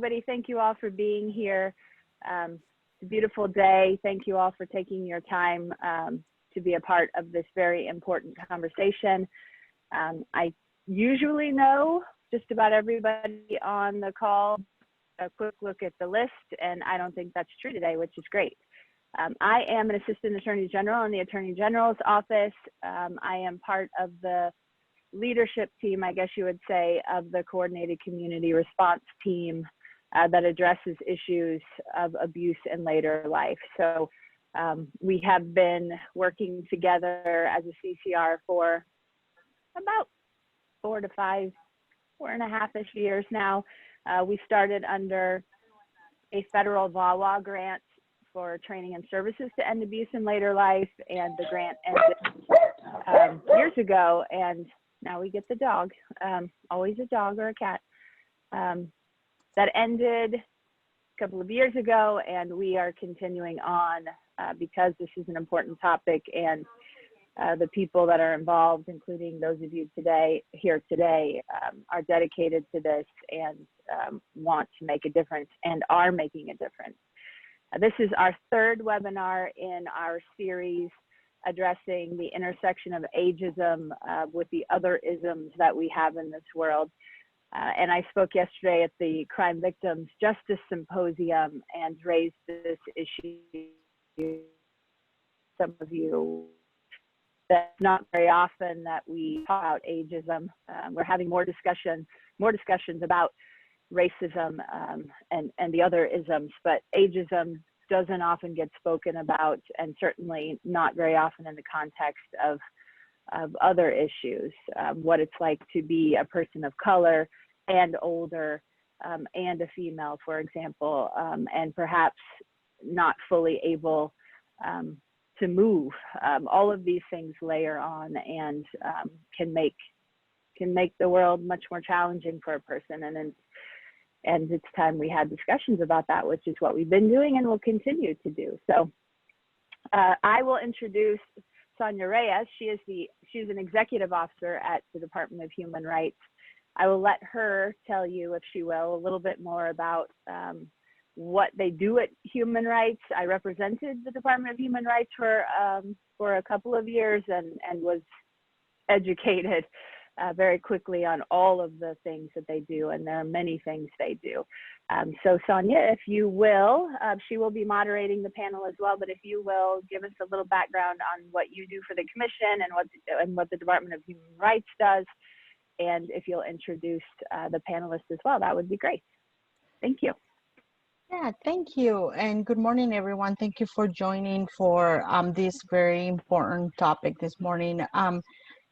Everybody, thank you all for being here. It's a beautiful day. Thank you all for taking your time to be a part of this very important conversation. I usually know just about everybody on the call, a quick look at the list, and I don't think that's true today, which is great. I am an Assistant Attorney General in the Attorney General's office. I am part of the leadership team, I guess you would say, of the Coordinated Community Response Team that addresses issues of abuse in later life. So we have been working together as a CCR for about 4 to 5, 4.5-ish years now. We started under a federal VAWA grant for training and services to end abuse in later life, and the grant ended years ago, and now we get the dog, always a dog or a cat. That ended a couple of years ago, and we are continuing on because this is an important topic, and the people that are involved, including those of you here today, are dedicated to this and want to make a difference and are making a difference. This is our third webinar in our series addressing the intersection of ageism with the other isms that we have in this world. And I spoke yesterday at the Crime Victims Justice Symposium and raised this issue. Some of you, that's not very often that we talk about ageism. We're having more discussions about racism and the other isms, but ageism doesn't often get spoken about, and certainly not very often in the context of other issues, what it's like to be a person of color and older and a female, for example, and perhaps not fully able to move. All of these things layer on and can make the world much more challenging for a person. And it's time we had discussions about that, which is what we've been doing and will continue to do. So I will introduce Sonia Reyes. She's an executive officer at the Department of Human Rights. I will let her tell you, if she will, a little bit more about what they do at Human Rights. I represented the Department of Human Rights for a couple of years and was educated very quickly on all of the things that they do, and there are many things they do. So Sonia, if you will, she will be moderating the panel as well, but if you will give us a little background on what you do for the Commission and what the Department of Human Rights does, and if you'll introduce the panelists as well, that would be great. Thank you. Yeah, thank you, and good morning, everyone. Thank you for joining for this very important topic this morning.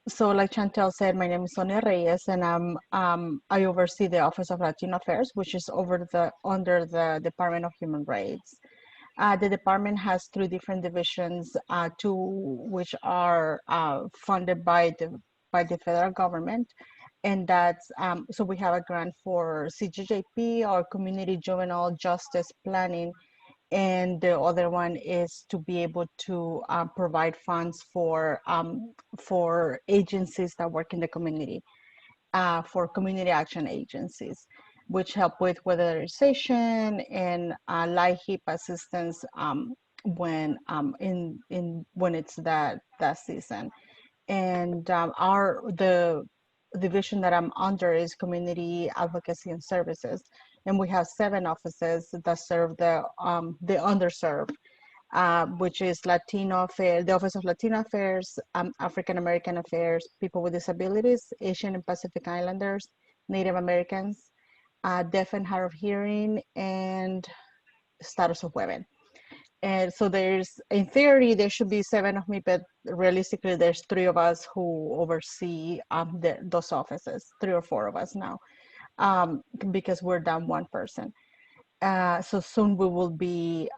So like Chantel said, my name is Sonia Reyes, and I oversee the Office of Latino Affairs, which is under the Department of Human Rights. The department has 3 different divisions, 2 which are funded by the federal government, and that's so we have a grant for CJJP, or Community Juvenile Justice Planning, and the other one is to be able to provide funds for agencies that work in the community, for community action agencies, which help with weatherization and LIHEAP assistance when it's that season. And the division that I'm under is Community Advocacy and Services, and we have 7 offices that serve the underserved, which is Latino Affairs, the Office of Latino Affairs, African American Affairs, People with Disabilities, Asian and Pacific Islanders, Native Americans, Deaf and Hard of Hearing, and Status of Women. And so in theory, there should be 7 of me, but realistically, there's 3 of us who oversee those offices, 3 or 4 of us now, because we're down 1 person. So soon we will be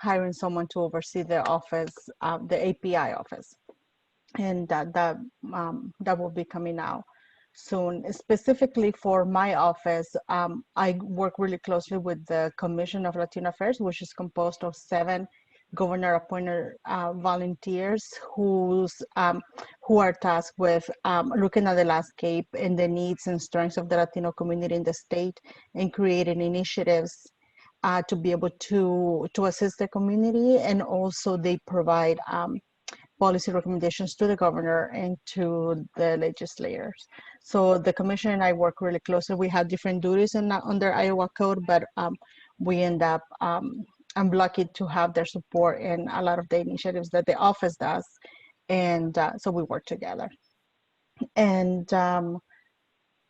hiring someone to oversee the office, the API office, and that will be coming out soon. Specifically for my office, I work really closely with the Commission of Latino Affairs, which is composed of 7 governor appointed volunteers who are tasked with looking at the landscape and the needs and strengths of the Latino community in the state and creating initiatives to be able to assist the community. And also they provide policy recommendations to the governor and to the legislators. So the commission and I work really closely. We have different duties under Iowa code, but we end up, I'm lucky to have their support in a lot of the initiatives that the office does. And so we work together. And so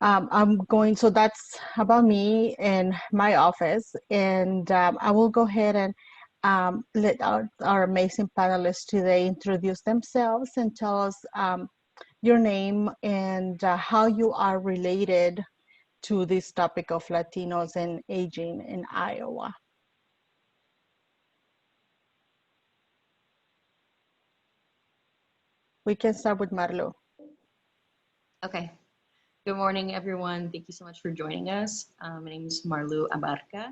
that's about me and my office. And I will go ahead and let our amazing panelists today introduce themselves and tell us your name and how you are related to this topic of Latinos and aging in Iowa. We can start with Marlo. Okay. Good morning, everyone. Thank you so much for joining us. My name is Marlu Abarca,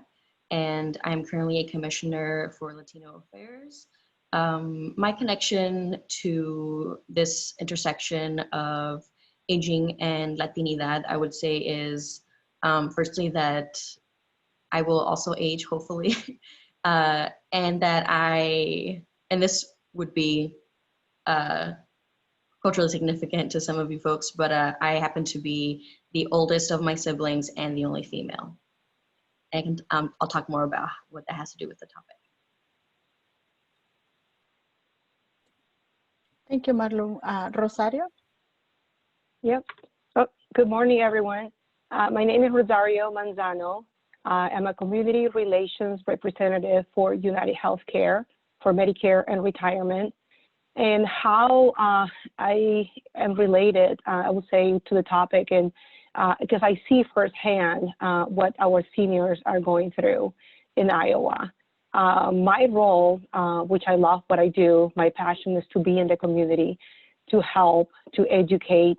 and I'm currently a commissioner for Latino Affairs. My connection to this intersection of aging and Latinidad, I would say, is firstly that I will also age, hopefully, and that and this would be culturally significant to some of you folks, but I happen to be the oldest of my siblings and the only female. And I'll talk more about what that has to do with the topic. Thank you, Marlo. Rosario? Yep. Oh, good morning, everyone. My name is Rosario Manzano. I'm a community relations representative for United Healthcare for Medicare and retirement. And how I am related, I would say, to the topic, and because I see firsthand what our seniors are going through in Iowa. My role, which I love what I do, my passion is to be in the community, to help, to educate.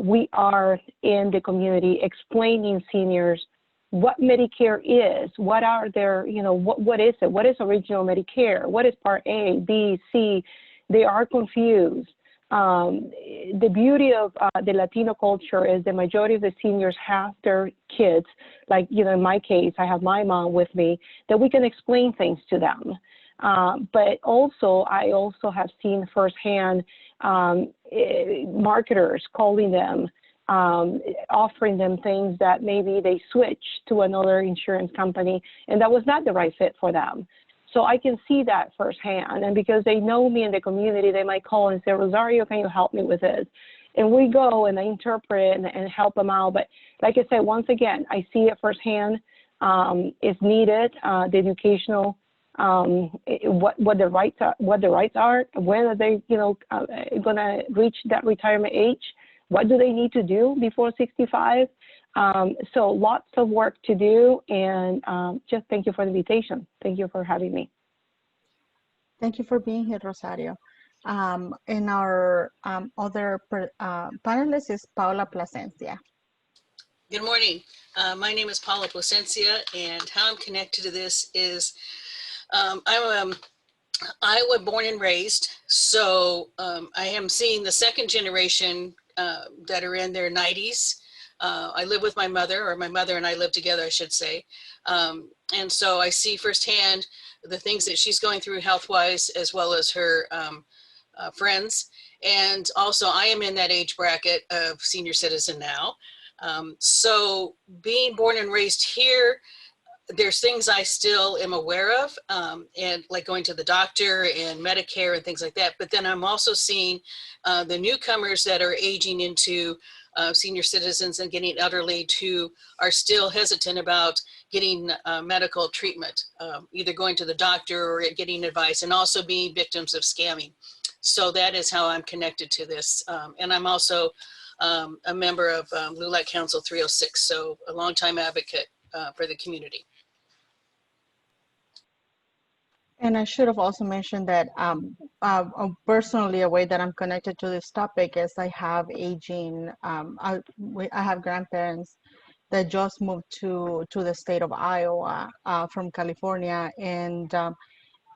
We are in the community explaining seniors what Medicare is, what are their, what is it? What is original Medicare? What is Part A, B, C? They are confused. The beauty of the Latino culture is the majority of the seniors have their kids, like, in my case, I have my mom with me, that we can explain things to them. But also, I also have seen firsthand marketers calling them, offering them things that maybe they switch to another insurance company, and that was not the right fit for them. So I can see that firsthand. And because they know me in the community, they might call and say, Rosario, can you help me with this? And we go and I interpret and help them out. But like I said, once again, I see it firsthand. It's needed, the educational, what the rights are, when are they, going to reach that retirement age? What do they need to do before 65? So lots of work to do, and just thank you for the invitation. Thank you for having me. Thank you for being here, Rosario. And our other panelist is Paula Placencia. Good morning. My name is Paula Placencia, and how I'm connected to this is I'm Iowa born and raised, so I am seeing the second generation that are in their 90s. I live with my mother, or my mother and I live together, I should say. And so I see firsthand the things that she's going through health-wise, as well as her friends. And also I am in that age bracket of senior citizen now. So being born and raised here, there's things I still am aware of, and like going to the doctor and Medicare and things like that. But then I'm also seeing the newcomers that are aging into senior citizens and getting elderly who are still hesitant about getting medical treatment, either going to the doctor or getting advice, and also being victims of scamming. So that is how I'm connected to this. And I'm also a member of LULAC Council 306, so a longtime advocate for the community. And I should have also mentioned that personally, a way that I'm connected to this topic is I have aging, I have grandparents that just moved to the state of Iowa from California. And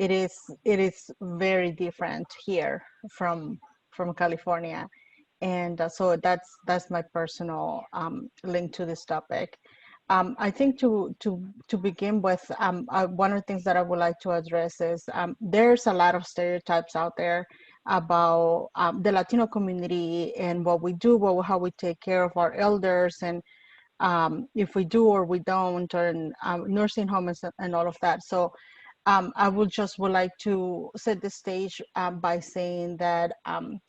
it is very different here from California. And so that's my personal link to this topic. I think to begin with, one of the things that I would like to address is there's a lot of stereotypes out there about the Latino community and what we do, how we take care of our elders, and if we do or we don't, or in nursing homes and all of that. So I would like to set the stage by saying that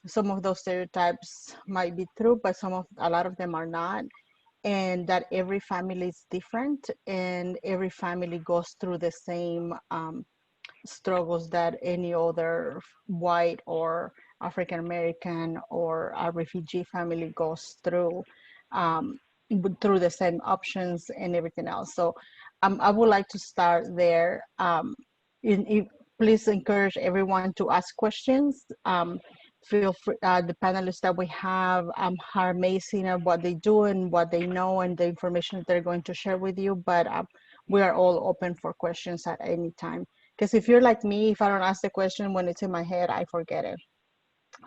some of those stereotypes might be true, but a lot of them are not, and that every family is different, and every family goes through the same struggles that any other white or African American or a refugee family goes through the same options and everything else. So I would like to start there. Please encourage everyone to ask questions. Feel free, the panelists that we have are amazing at what they do and what they know and the information that they're going to share with you, but we are all open for questions at any time. Because if you're like me, if I don't ask the question when it's in my head, I forget it.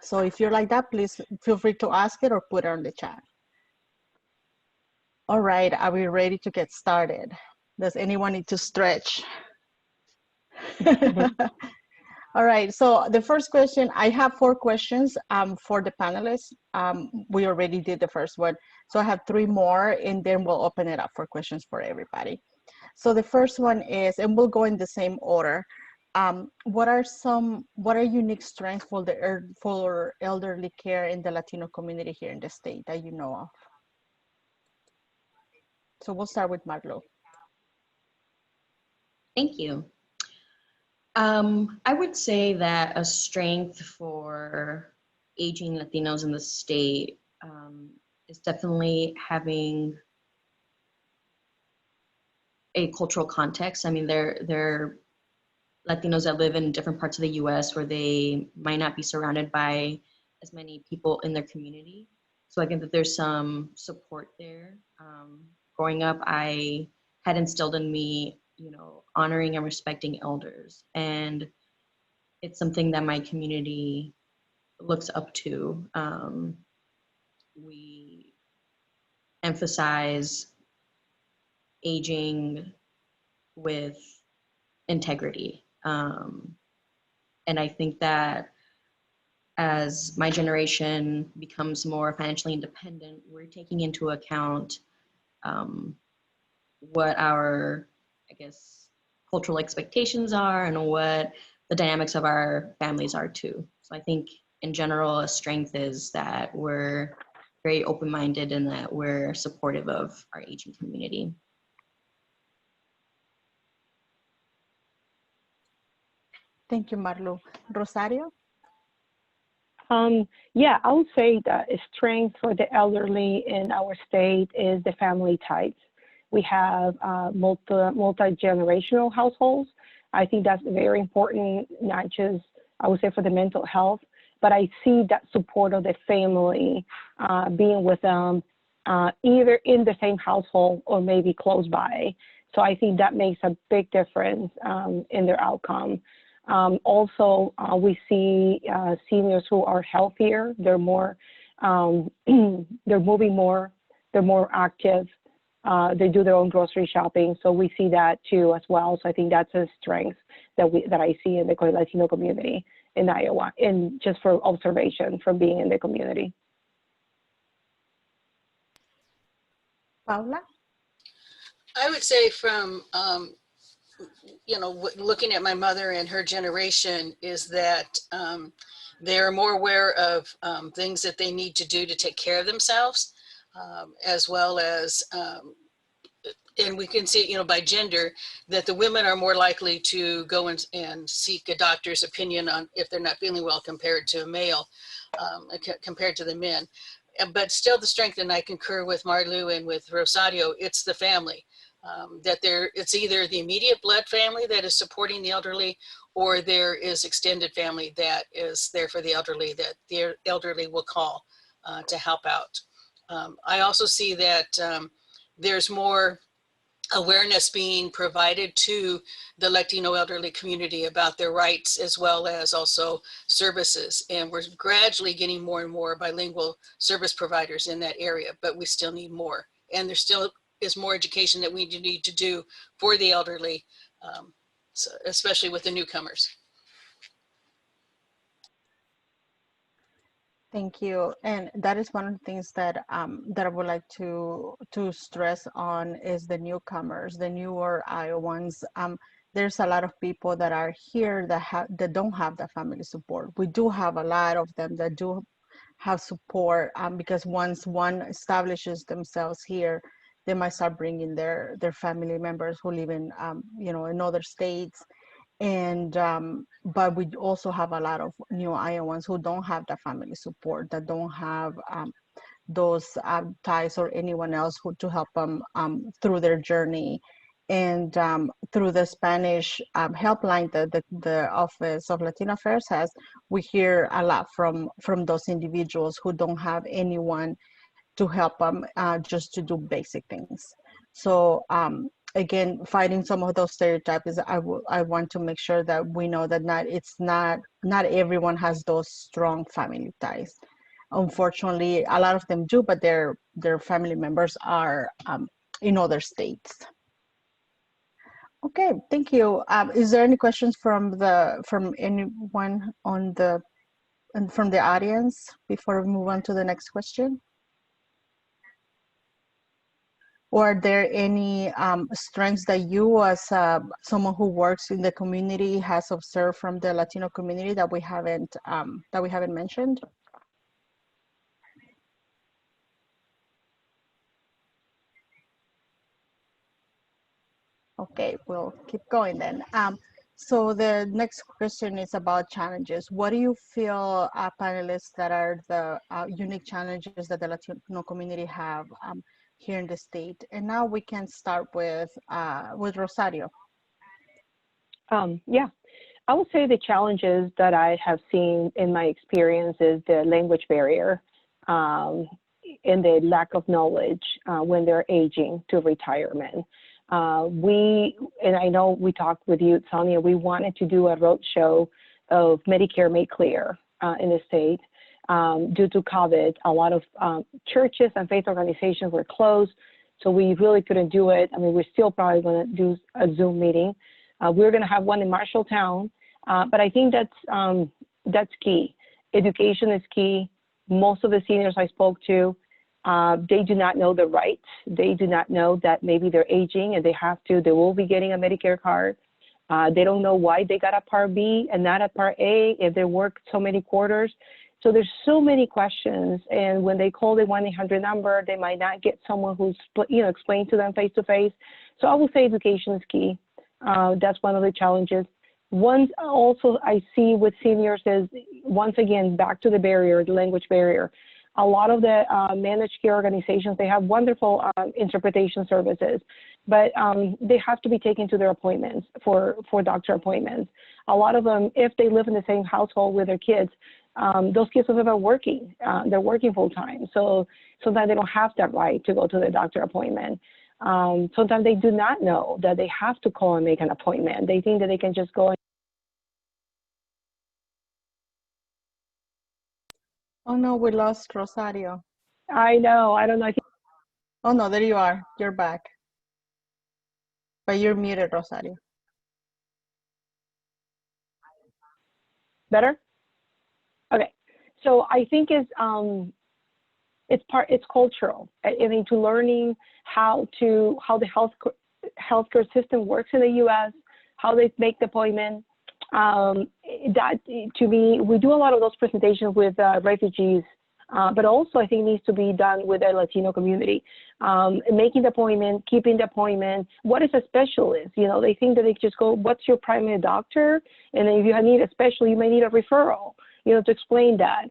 So if you're like that, please feel free to ask it or put it on the chat. All right, are we ready to get started? Does anyone need to stretch? All right, so the first question, I have 4 questions for the panelists. We already did the first one. So I have 3 more, and then we'll open it up for questions for everybody. So the first one is, and we'll go in the same order. What are unique strengths for elderly care in the Latino community here in the state that you know of? So we'll start with Marlo. Thank you. I would say that a strength for aging Latinos in the state is definitely having a cultural context. I mean, they're Latinos that live in different parts of the US where they might not be surrounded by as many people in their community. So I think that there's some support there. Growing up, I had instilled in me, honoring and respecting elders. And it's something that my community looks up to. We emphasize aging with integrity. And I think that as my generation becomes more financially independent, we're taking into account what our, cultural expectations are and what the dynamics of our families are too. So I think in general, a strength is that we're very open-minded and that we're supportive of our aging community. Thank you, Marlo. Rosario? Yeah, I would say that a strength for the elderly in our state is the family ties. We have multi-generational households. I think that's very important, not just, I would say, for the mental health, but I see that support of the family being with them either in the same household or maybe close by. So I think that makes a big difference in their outcome. Also, we see seniors who are healthier. They're more, they're moving more, they're more active. They do their own grocery shopping. So we see that too as well. So I think that's a strength that I see in the Latino community in Iowa, and just for observation from being in the community. Paula? I would say from, looking at my mother and her generation is that they're more aware of things that they need to do to take care of themselves, as well as, and we can see, by gender, that the women are more likely to go and seek a doctor's opinion on if they're not feeling well compared to a male, compared to the men. But still the strength, and I concur with Marlu and with Rosario, it's the family. That it's either the immediate blood family that is supporting the elderly, or there is extended family that is there for the elderly, that the elderly will call to help out. I also see that there's more awareness being provided to the Latino elderly community about their rights, as well as also services. And we're gradually getting more and more bilingual service providers in that area, but we still need more. And there still is more education that we need to do for the elderly, so especially with the newcomers. Thank you. And that is one of the things that that I would like to stress on is the newcomers, the newer Iowans. There's a lot of people that are here that don't have the family support. We do have a lot of them that do have support, because once one establishes themselves here, they might start bringing their family members who live in in other states. And but we also have a lot of new Iowans who don't have the family support, that don't have those ties or anyone else to help them through their journey. And through the Spanish helpline that the Office of Latino Affairs has, we hear a lot from those individuals who don't have anyone to help them just to do basic things. So again, fighting some of those stereotypes is I want to make sure that we know that not everyone has those strong family ties. Unfortunately, a lot of them do, but their family members are in other states. Okay, thank you. Is there any questions from anyone from the audience before we move on to the next question? Or are there any strengths that you, as someone who works in the community, has observed from the Latino community that we haven't mentioned? Okay, we'll keep going then. So the next question is about challenges. What do you feel, panelists, that are the unique challenges that the Latino community have here in the state? And now we can start with Rosario. Yeah, I would say the challenges that I have seen in my experience is the language barrier and the lack of knowledge when they're aging to retirement. And I know we talked with you, Sonia, we wanted to do a roadshow of Medicare Made Clear in the state. Due to COVID, a lot of churches and faith organizations were closed, so we really couldn't do it. I mean, we're still probably going to do a Zoom meeting. We're going to have one in Marshalltown, but I think that's key. Education is key. Most of the seniors I spoke to, they do not know the rights. They do not know that maybe they're aging and they will be getting a Medicare card. They don't know why they got a Part B and not a Part A if they work so many quarters. So there's so many questions, and when they call the 1-800 number, they might not get someone who's explained to them face to face. So I would say education is key. That's one of the challenges. One also I see with seniors is, once again, back to the barrier, the language barrier. A lot of the managed care organizations, they have wonderful interpretation services, but they have to be taken to their appointments for doctor appointments. A lot of them, if they live in the same household with their kids, those kids are working. They're working full time, so sometimes they don't have that right to go to the doctor appointment. Sometimes they do not know that they have to call and make an appointment. They think that they can just go. Oh no, we lost Rosario. I know. I don't know. Oh no, there you are. You're back. But you're muted, Rosario. Better? Okay. So I think it's cultural. I mean, to learning how the healthcare system works in the U.S., how they make the appointment. That, to me, we do a lot of those presentations with refugees, but also I think it needs to be done with the Latino community. Making the appointment, keeping the appointment. What is a specialist? They think that they just go, what's your primary doctor? And then if you need a specialist, you may need a referral, to explain that.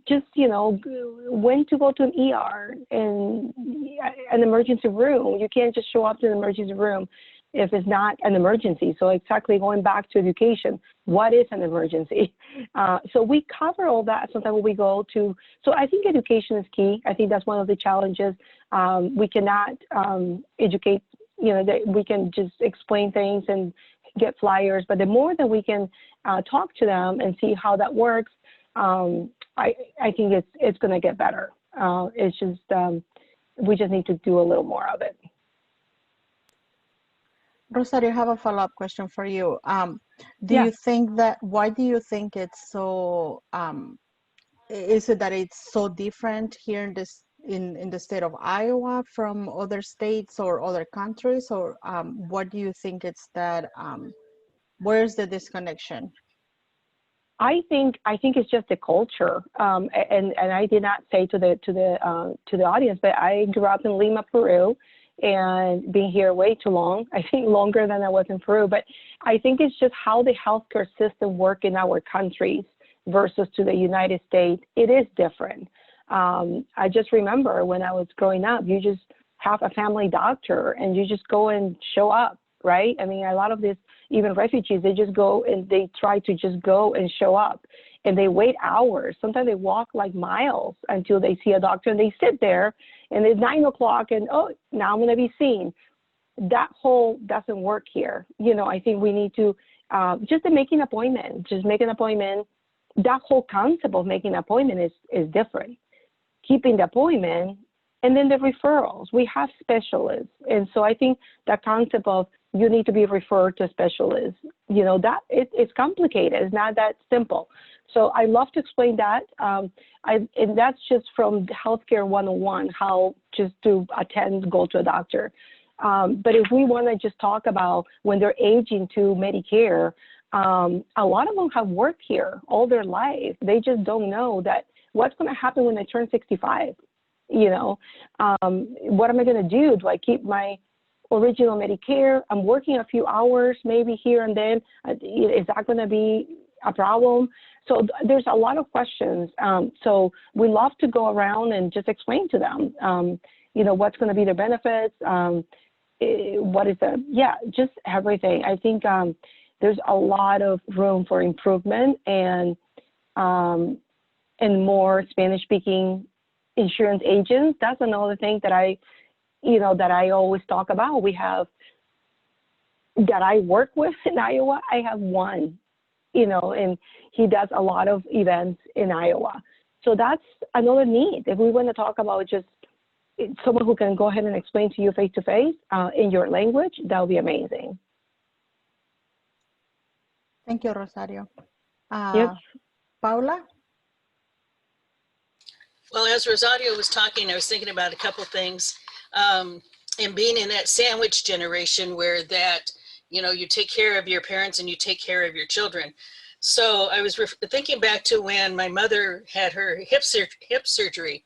Just, when to go to an ER and an emergency room. You can't just show up to an emergency room if it's not an emergency. So exactly going back to education, what is an emergency? So we cover all that sometimes when we go to, so I think education is key. I think that's one of the challenges. We cannot educate you know, that we can just explain things and get flyers, but the more that we can talk to them and see how that works, I think it's going to get better. It's just, we just need to do a little more of it. Rosario, I have a follow-up question for you. Yeah. You think that, why do you think it's so, is it that it's so different here in this, in the state of Iowa from other states or other countries, or what do you think it's that, where's the disconnection? I think it's just the culture, and I did not say to the audience, but I grew up in Lima, Peru, and being here way too long. I think longer than I was in Peru. But I think it's just how the healthcare system work in our countries versus to the United States. It is different. I just remember when I was growing up, you just have a family doctor and you just go and show up, right? I mean, a lot of this, even refugees, they just go and they try to just go and show up, and they wait hours. Sometimes they walk like miles until they see a doctor, and they sit there and it's 9 o'clock and, oh, now I'm going to be seen. That whole doesn't work here. You know, I think we need to just make an appointment, That whole concept of making an appointment is different. Keeping the appointment, and then the referrals. We have specialists. And so I think that concept of you need to be referred to a specialist, you know, that it's complicated. It's not that simple. So I love to explain that. And that's just from Healthcare 101, how just to go to a doctor. But if we want to just talk about when they're aging to Medicare, a lot of them have worked here all their life. They just don't know that what's going to happen when they turn 65. You know, what am I going to do? Do I keep my original Medicare? I'm working a few hours, maybe here and then. Is that going to be a problem? So there's a lot of questions. So we love to go around and just explain to them, you know, what's going to be their benefits, what is just everything. I think there's a lot of room for improvement and more Spanish-speaking insurance agents. That's another thing that I always talk about. We have, that I work with in Iowa, I have one, you know, and he does a lot of events in Iowa. So that's another need. If we want to talk about just someone who can go ahead and explain to you face-to-face in your language, that would be amazing. Thank you, Rosario. Yep. Paula? Well, as Rosario was talking, I was thinking about a couple things. And being in that sandwich generation where that, you know, you take care of your parents and you take care of your children. So I was thinking back to when my mother had her hip surgery.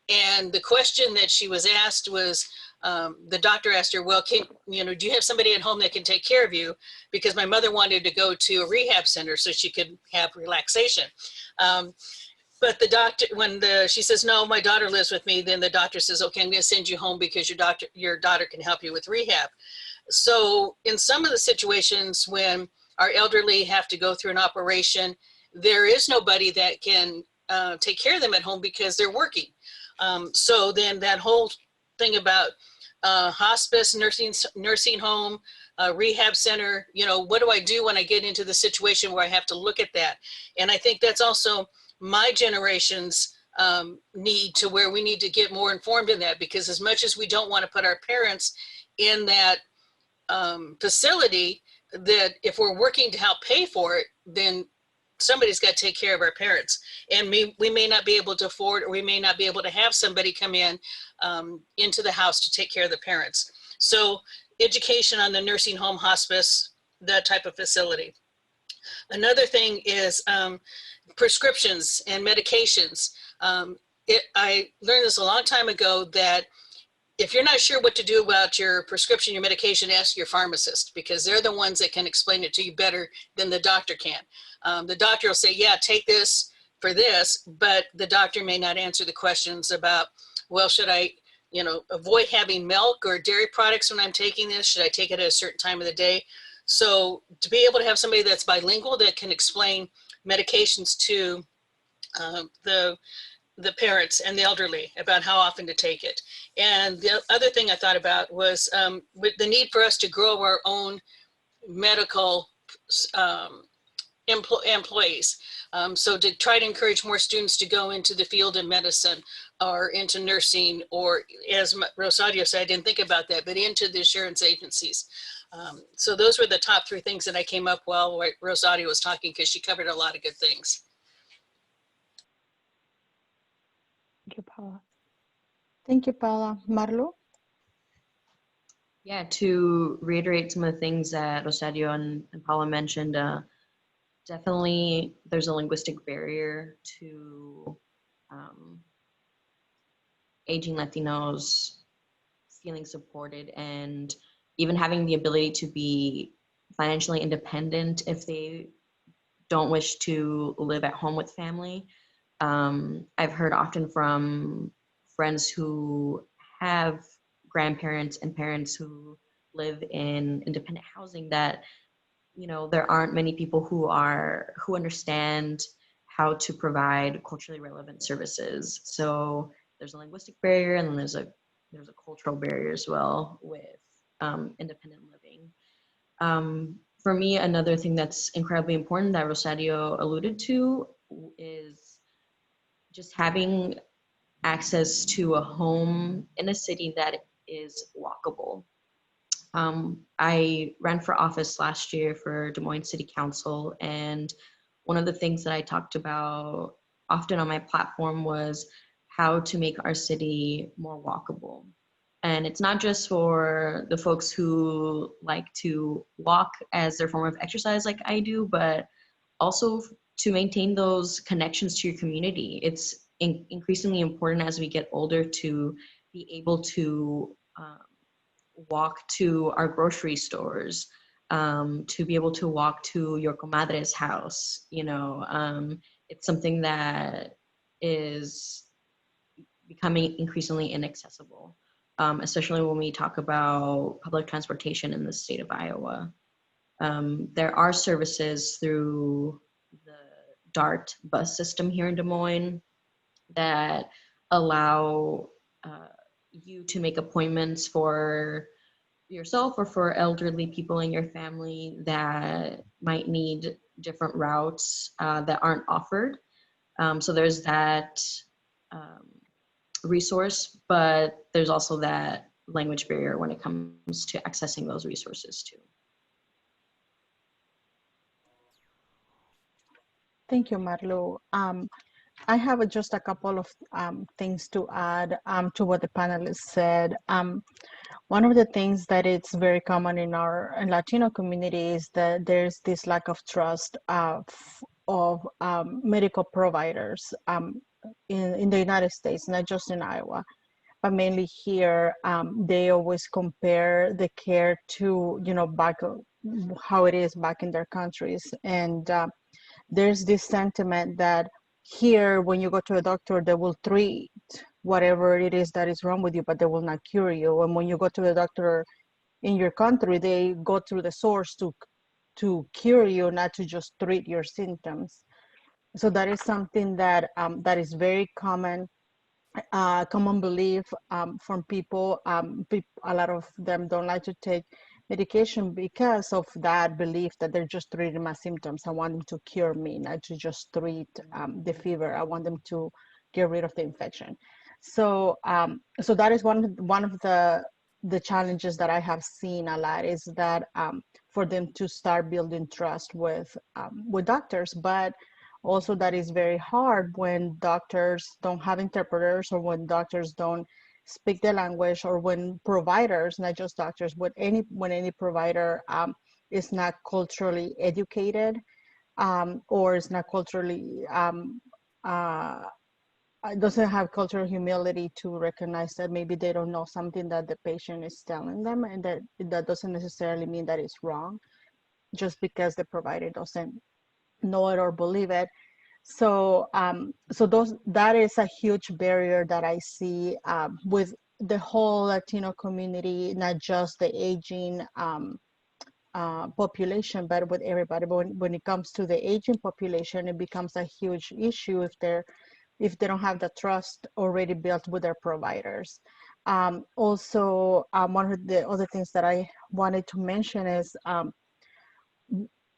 And the question that she was asked was, the doctor asked her, well, do you have somebody at home that can take care of you? Because my mother wanted to go to a rehab center so she could have relaxation. But the doctor, she says, no, my daughter lives with me, then the doctor says, okay, I'm going to send you home because your daughter can help you with rehab. So in some of the situations when our elderly have to go through an operation, there is nobody that can take care of them at home because they're working. So then that whole thing about hospice, nursing home, rehab center, you know, what do I do when I get into the situation where I have to look at that? And I think that's also my generation's need, to where we need to get more informed in that, because as much as we don't want to put our parents in that facility, that if we're working to help pay for it, then somebody's got to take care of our parents. And we may not be able to afford, or we may not be able to have somebody come in into the house to take care of the parents. So education on the nursing home, hospice, that type of facility. Another thing is prescriptions and medications. I learned this a long time ago, that if you're not sure what to do about your prescription, your medication, ask your pharmacist, because they're the ones that can explain it to you better than the doctor can. The doctor will say, yeah, take this for this, but the doctor may not answer the questions about, well, should I, you know, avoid having milk or dairy products when I'm taking this? Should I take it at a certain time of the day? So to be able to have somebody that's bilingual that can explain medications to the the parents and the elderly about how often to take it. And the other thing I thought about was with the need for us to grow our own medical employees. So to try to encourage more students to go into the field of medicine or into nursing, or as Rosario said, I didn't think about that, but into the insurance agencies. So those were the top three things that I came up while Rosario was talking, because she covered a lot of good things. Thank you, Paula. Thank you, Paula. Marlo? Yeah, to reiterate some of the things that Rosario and Paula mentioned, definitely there's a linguistic barrier to aging Latinos feeling supported and even having the ability to be financially independent if they don't wish to live at home with family. I've heard often from friends who have grandparents and parents who live in independent housing that, you know, there aren't many people who understand how to provide culturally relevant services. So there's a linguistic barrier, and then there's a cultural barrier as well with independent living. For me, another thing that's incredibly important that Rosario alluded to is just having access to a home in a city that is walkable. I ran for office last year for Des Moines City Council, and one of the things that I talked about often on my platform was how to make our city more walkable. And it's not just for the folks who like to walk as their form of exercise like I do, but also to maintain those connections to your community. It's increasingly important as we get older to be able to walk to our grocery stores, to be able to walk to your comadre's house. You know, it's something that is becoming increasingly inaccessible, especially when we talk about public transportation in the state of Iowa. There are services through the DART bus system here in Des Moines that allow you to make appointments for yourself or for elderly people in your family that might need different routes that aren't offered. So there's that resource, but there's also that language barrier when it comes to accessing those resources too. Thank you, Marlo. I have just a couple of things to add to what the panelists said. One of the things that it's very common in our Latino community is that there's this lack of trust of medical providers in the United States, not just in Iowa, but mainly here. They always compare the care to, you know, back how it is back in their countries. And there's this sentiment that here, when you go to a doctor, they will treat whatever it is that is wrong with you, but they will not cure you. And when you go to the doctor in your country, they go through the source to cure you, not to just treat your symptoms. So that is something that that is very common belief from people. A lot of them don't like to take medication because of that belief that they're just treating my symptoms. I want them to cure me, not to just treat the fever. I want them to get rid of the infection. So, so that is one of the challenges that I have seen a lot, is that for them to start building trust with doctors, but also that is very hard when doctors don't have interpreters, or when doctors don't speak the language, or when providers, not just doctors, when any provider is not culturally educated, or is not culturally doesn't have cultural humility to recognize that maybe they don't know something that the patient is telling them, and that doesn't necessarily mean that it's wrong, just because the provider doesn't know it or believe it. So that is a huge barrier that I see with the whole Latino community, not just the aging population, but with everybody. But when it comes to the aging population, it becomes a huge issue if they're if they don't have the trust already built with their providers. Also, one of the other things that I wanted to mention is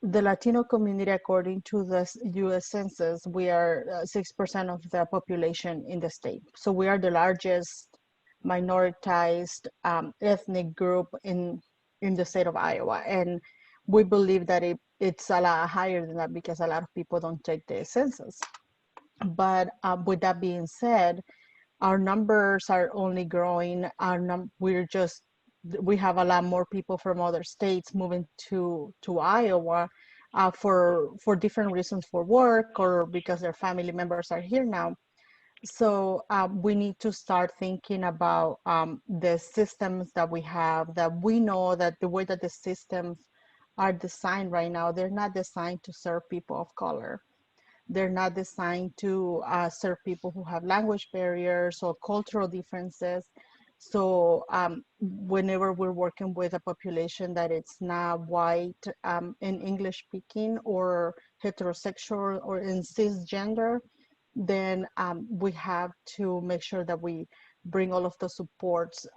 the Latino community, according to the US Census, we are 6% of the population in the state. So we are the largest minoritized ethnic group in the state of Iowa. And we believe that it's a lot higher than that because a lot of people don't take the census. But with that being said, our numbers are only growing. We have a lot more people from other states moving to Iowa for different reasons, for work or because their family members are here now. So we need to start thinking about the systems that we have, that we know that the way that the systems are designed right now, they're not designed to serve people of color. They're not designed to serve people who have language barriers or cultural differences. So whenever we're working with a population that it's not white and English speaking or heterosexual or in cisgender, then we have to make sure that we bring all of the supports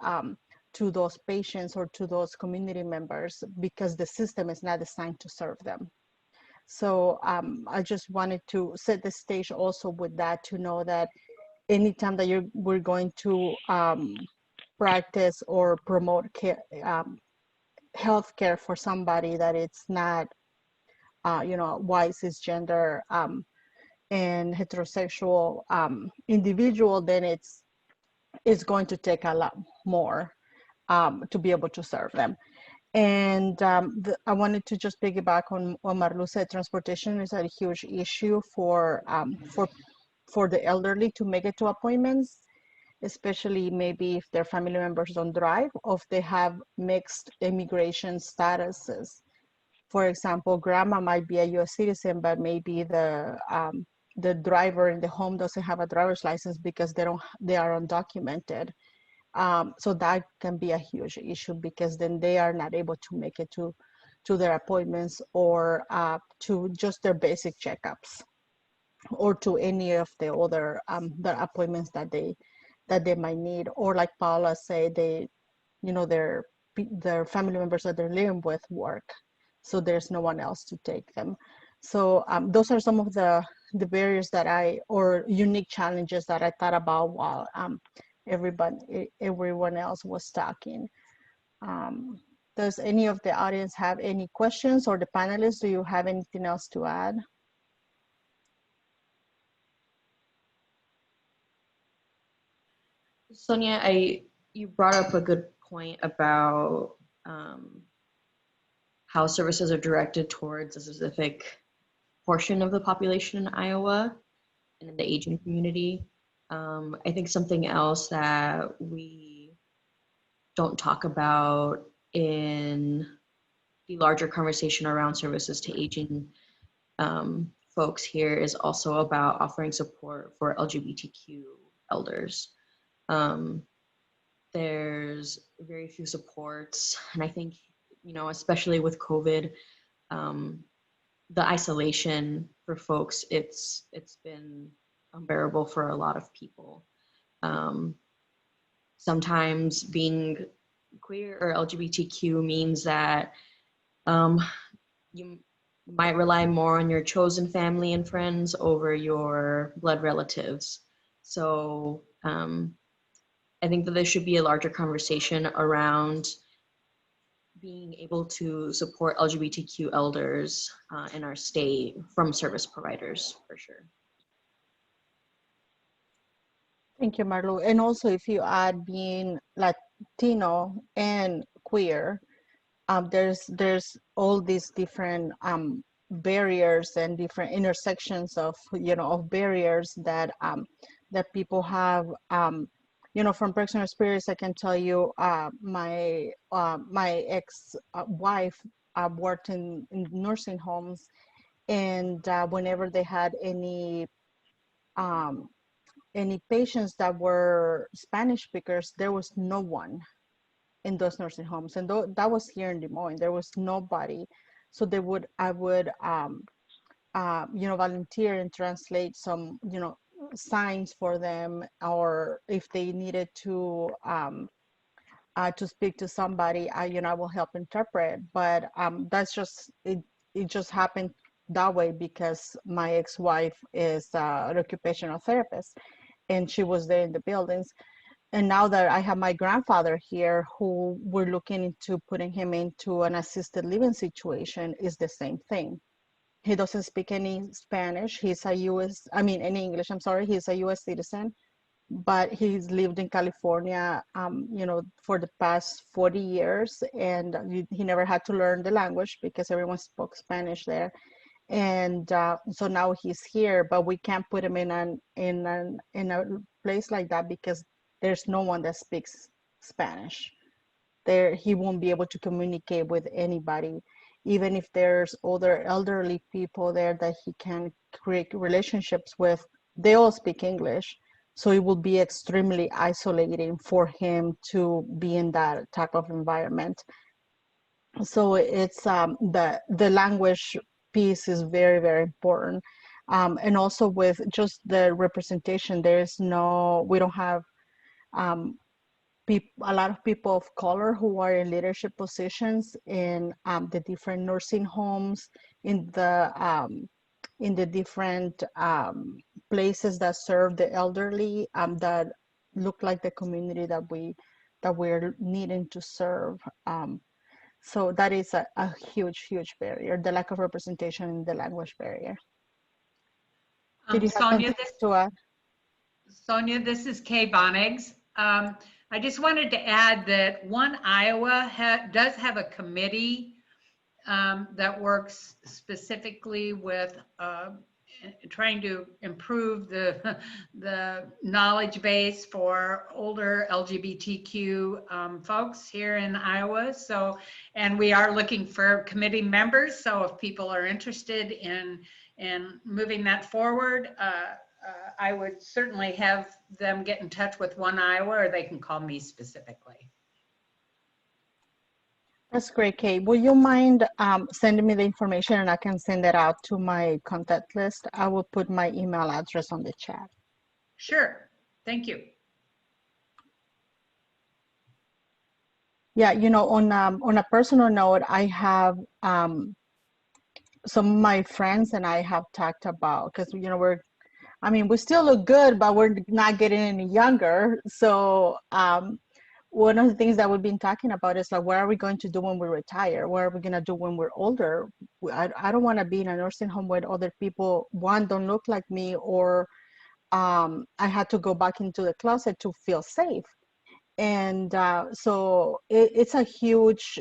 to those patients or to those community members, because the system is not designed to serve them. So I just wanted to set the stage also with that, to know that anytime that we're going to practice or promote healthcare for somebody that it's not, white, cisgender, and heterosexual individual, then it's going to take a lot more to be able to serve them. And I wanted to just piggyback on what Marlu said. Transportation is a huge issue for the elderly to make it to appointments, especially maybe if their family members don't drive or if they have mixed immigration statuses. For example, grandma might be a U.S. citizen, but maybe the driver in the home doesn't have a driver's license because they are undocumented. So that can be a huge issue, because then they are not able to make it to their appointments or to just their basic checkups or to any of the other the appointments that they might need. Or like Paula said, their family members that they're living with work, so there's no one else to take them. So those are some of the barriers or unique challenges that I thought about while everyone else was talking. Does any of the audience have any questions, or the panelists, do you have anything else to add? Sonia, you brought up a good point about how services are directed towards a specific portion of the population in Iowa and in the aging community. I think something else that we don't talk about in the larger conversation around services to aging folks here is also about offering support for LGBTQ elders. There's very few supports, and I think, especially with COVID, the isolation for folks, it's been unbearable for a lot of people. Sometimes being queer or LGBTQ means that you might rely more on your chosen family and friends over your blood relatives. So I think that there should be a larger conversation around being able to support LGBTQ elders in our state from service providers, for sure. Thank you, Marlu. And also, if you add being Latino and queer, there's all these different barriers and different intersections of barriers that people have. From personal experience, I can tell you, my ex-wife worked in nursing homes, and whenever they had any patients that were Spanish speakers, there was no one in those nursing homes. And that was here in Des Moines. There was nobody. So I would volunteer and translate some, signs for them, or if they needed to speak to somebody, I will help interpret. But that's just it. It just happened that way because my ex-wife is an occupational therapist, and she was there in the buildings. And now that I have my grandfather here, who we're looking into putting him into an assisted living situation, is the same thing. He doesn't speak any Spanish. He's any English, I'm sorry. He's a US citizen, but he's lived in California, for the past 40 years, and he never had to learn the language because everyone spoke Spanish there. And so now he's here, but we can't put him in a place like that because there's no one that speaks Spanish. There, he won't be able to communicate with anybody. Even if there's other elderly people there that he can create relationships with, they all speak English. So it will be extremely isolating for him to be in that type of environment. So it's the language piece is very, very important. And also with just the representation, we don't have a lot of people of color who are in leadership positions in the different nursing homes, in the different places that serve the elderly, that look like the community that we're needing to serve. So that is a huge, huge barrier, the lack of representation in the language barrier. Did you have something to add? Sonia, this is Kay Boniggs. I just wanted to add that One Iowa does have a committee that works specifically with trying to improve the knowledge base for older LGBTQ folks here in Iowa. So, and we are looking for committee members. So if people are interested in moving that forward, I would certainly have them get in touch with One Iowa, or they can call me specifically. That's great, Kate. Will you mind sending me the information and I can send it out to my contact list? I will put my email address on the chat. Sure. Thank you. Yeah, on a personal note, I have some of my friends and I have talked about, because we still look good, but we're not getting any younger. So one of the things that we've been talking about is like, what are we going to do when we retire? What are we going to do when we're older? I don't want to be in a nursing home where other people, one, don't look like me, or I had to go back into the closet to feel safe. And so it's a huge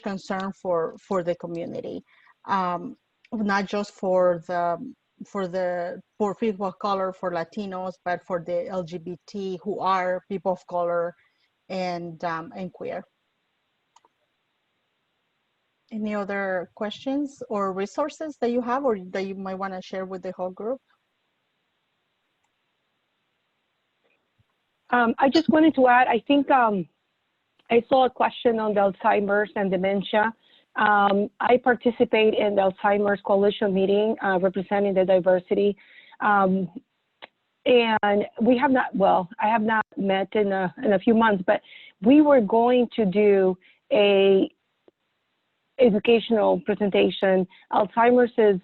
concern for the community, not just for people of color, for Latinos, but for the LGBT who are people of color and queer. Any other questions or resources that you have or that you might want to share with the whole group? I just wanted to add, I think I saw a question on the Alzheimer's and dementia. I participate in the Alzheimer's Coalition meeting representing the diversity. And we have not, I have not met in a few months, but we were going to do a educational presentation. Alzheimer's is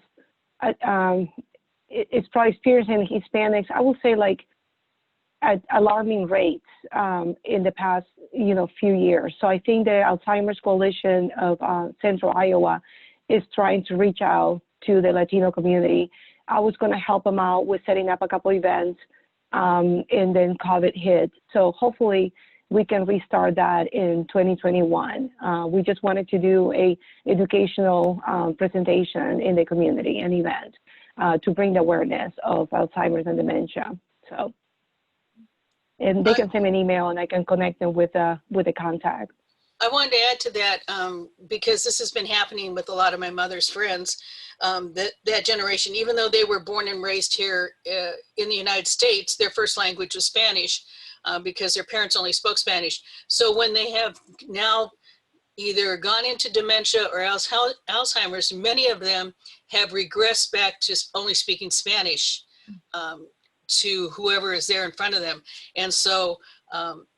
probably experiencing Hispanics, I will say, like at alarming rates in the past few years. So I think the Alzheimer's Coalition of Central Iowa is trying to reach out to the Latino community. I was going to help them out with setting up a couple events, and then COVID hit. So hopefully we can restart that in 2021. We just wanted to do a educational presentation in the community, an event, to bring the awareness of Alzheimer's and dementia. So. And they can send me an email and I can connect them with the contact. I wanted to add to that because this has been happening with a lot of my mother's friends, that generation, even though they were born and raised here in the United States, their first language was Spanish because their parents only spoke Spanish. So when they have now either gone into dementia or Alzheimer's, many of them have regressed back to only speaking Spanish. to whoever is there in front of them. And so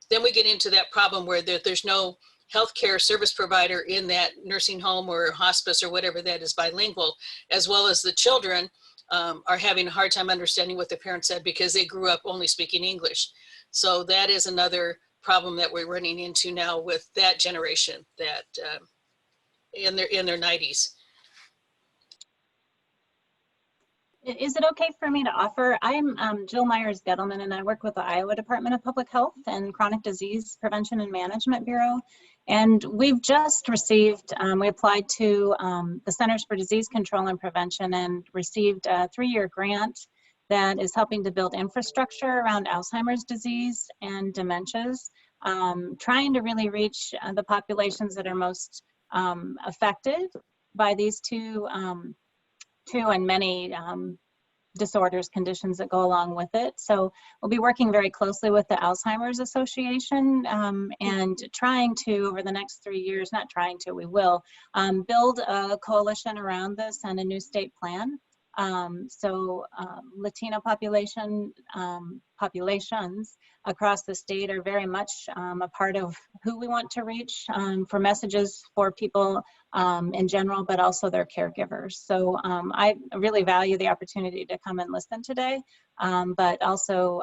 then we get into that problem where there's no healthcare service provider in that nursing home or hospice or whatever that is bilingual, as well as the children are having a hard time understanding what the parents said because they grew up only speaking English. So that is another problem that we're running into now with that generation that in their 90s. Is it okay for me to offer? I'm Jill Myers-Geadelmann, and I work with the Iowa Department of Public Health and Chronic Disease Prevention and Management Bureau. And we've just received, we applied to the Centers for Disease Control and Prevention and received a 3-year grant that is helping to build infrastructure around Alzheimer's disease and dementias, trying to really reach the populations that are most affected by these two and many disorders, conditions that go along with it. So we'll be working very closely with the Alzheimer's Association and trying to, over the next 3 years, not trying to, we will, build a coalition around this and a new state plan. Latino populations across the state are very much a part of who we want to reach for messages for people in general, but also their caregivers. So I really value the opportunity to come and listen today, but also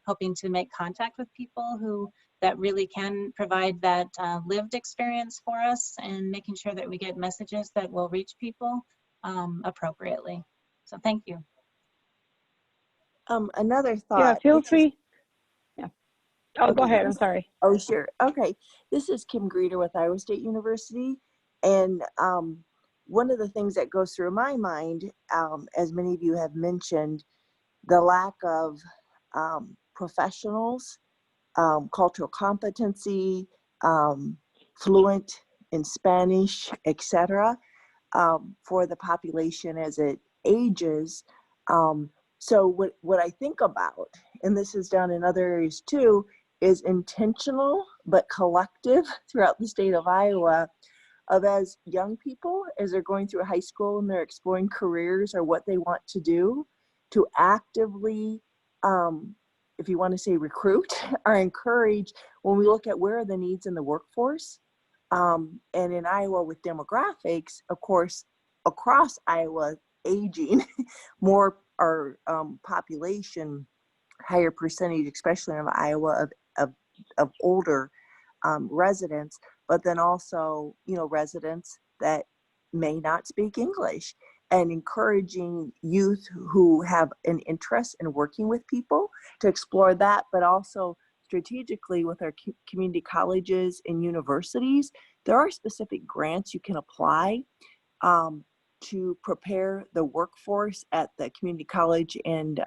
hoping to make contact with people that really can provide that lived experience for us and making sure that we get messages that will reach people appropriately. So thank you. Another thought. Yeah, feel free. Yeah. Oh, okay, go ahead. I'm sorry. Oh, sure. Okay. This is Kim Greeter with Iowa State University. And one of the things that goes through my mind, as many of you have mentioned, the lack of professionals, cultural competency, fluent in Spanish, etc., for the population as it ages. So what I think about, and this is done in other areas too, is intentional but collective throughout the state of Iowa of, as young people, as they're going through high school and they're exploring careers or what they want to do, to actively, if you want to say recruit or encourage, when we look at where are the needs in the workforce. And in Iowa with demographics, of course, across Iowa, aging, more our population, higher percentage, especially in Iowa, of older residents, but then also, residents that may not speak English, and encouraging youth who have an interest in working with people to explore that, but also strategically with our community colleges and universities, there are specific grants you can apply to prepare the workforce at the community college and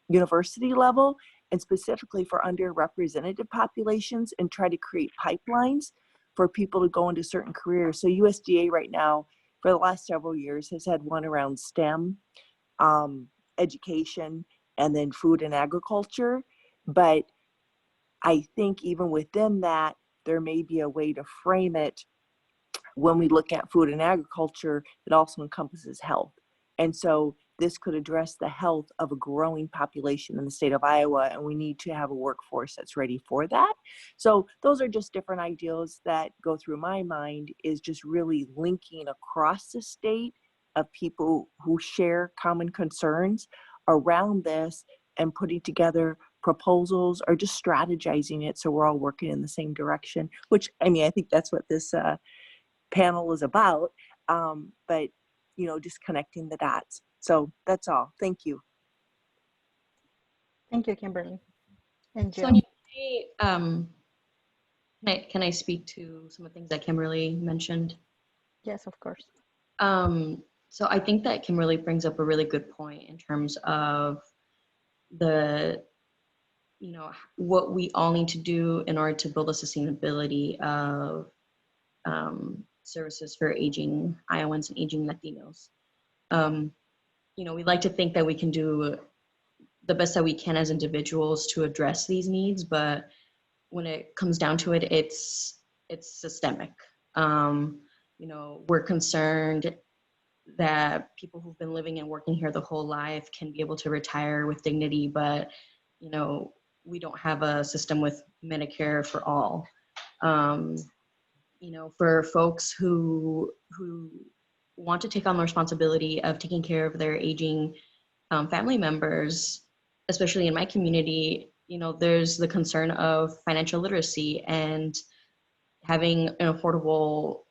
university level, and specifically for underrepresented populations, and try to create pipelines for people to go into certain careers. So USDA right now, for the last several years, has had one around STEM, education, and then food and agriculture. But I think even within that, there may be a way to frame it when we look at food and agriculture, it also encompasses health. And so this could address the health of a growing population in the state of Iowa, and we need to have a workforce that's ready for that. So those are just different ideas that go through my mind, is just really linking across the state of people who share common concerns around this and putting together proposals or just strategizing it so we're all working in the same direction, which, I mean, I think that's what this panel is about, but just connecting the dots. So that's all. Thank you. Thank you, Kimberly. And Jill. Sonia, can I speak to some of the things that Kimberly mentioned? Yes, of course. So I think that Kimberly brings up a really good point in terms of what we all need to do in order to build a sustainability of services for aging Iowans and aging Latinos. We like to think that we can do the best that we can as individuals to address these needs, but when it comes down to it, it's systemic. We're concerned that people who've been living and working here the whole life can be able to retire with dignity, but you know, we don't have a system with Medicare for all. You know, for folks who want to take on the responsibility of taking care of their aging family members, especially in my community, you know, there's the concern of financial literacy and having an affordable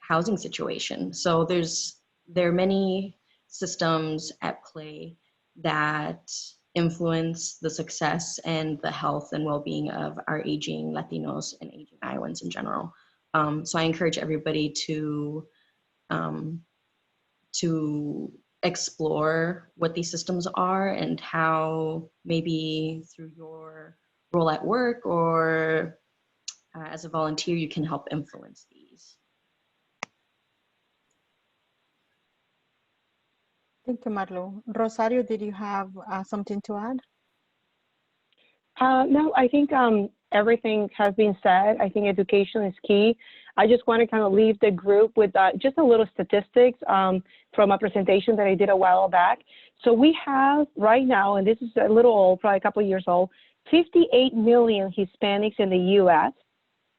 housing situation. So there are many systems at play that influence the success and the health and well-being of our aging Latinos and aging Iowans in general. So I encourage everybody to explore what these systems are and how maybe through your role at work or as a volunteer, you can help influence these. Thank you, Marlo. Rosario, did you have something to add? No, I think everything has been said. I think education is key. I just want to kind of leave the group with just a little statistics from a presentation that I did a while back. So we have right now, and this is a little old, probably a couple of years old, 58 million Hispanics in the U.S.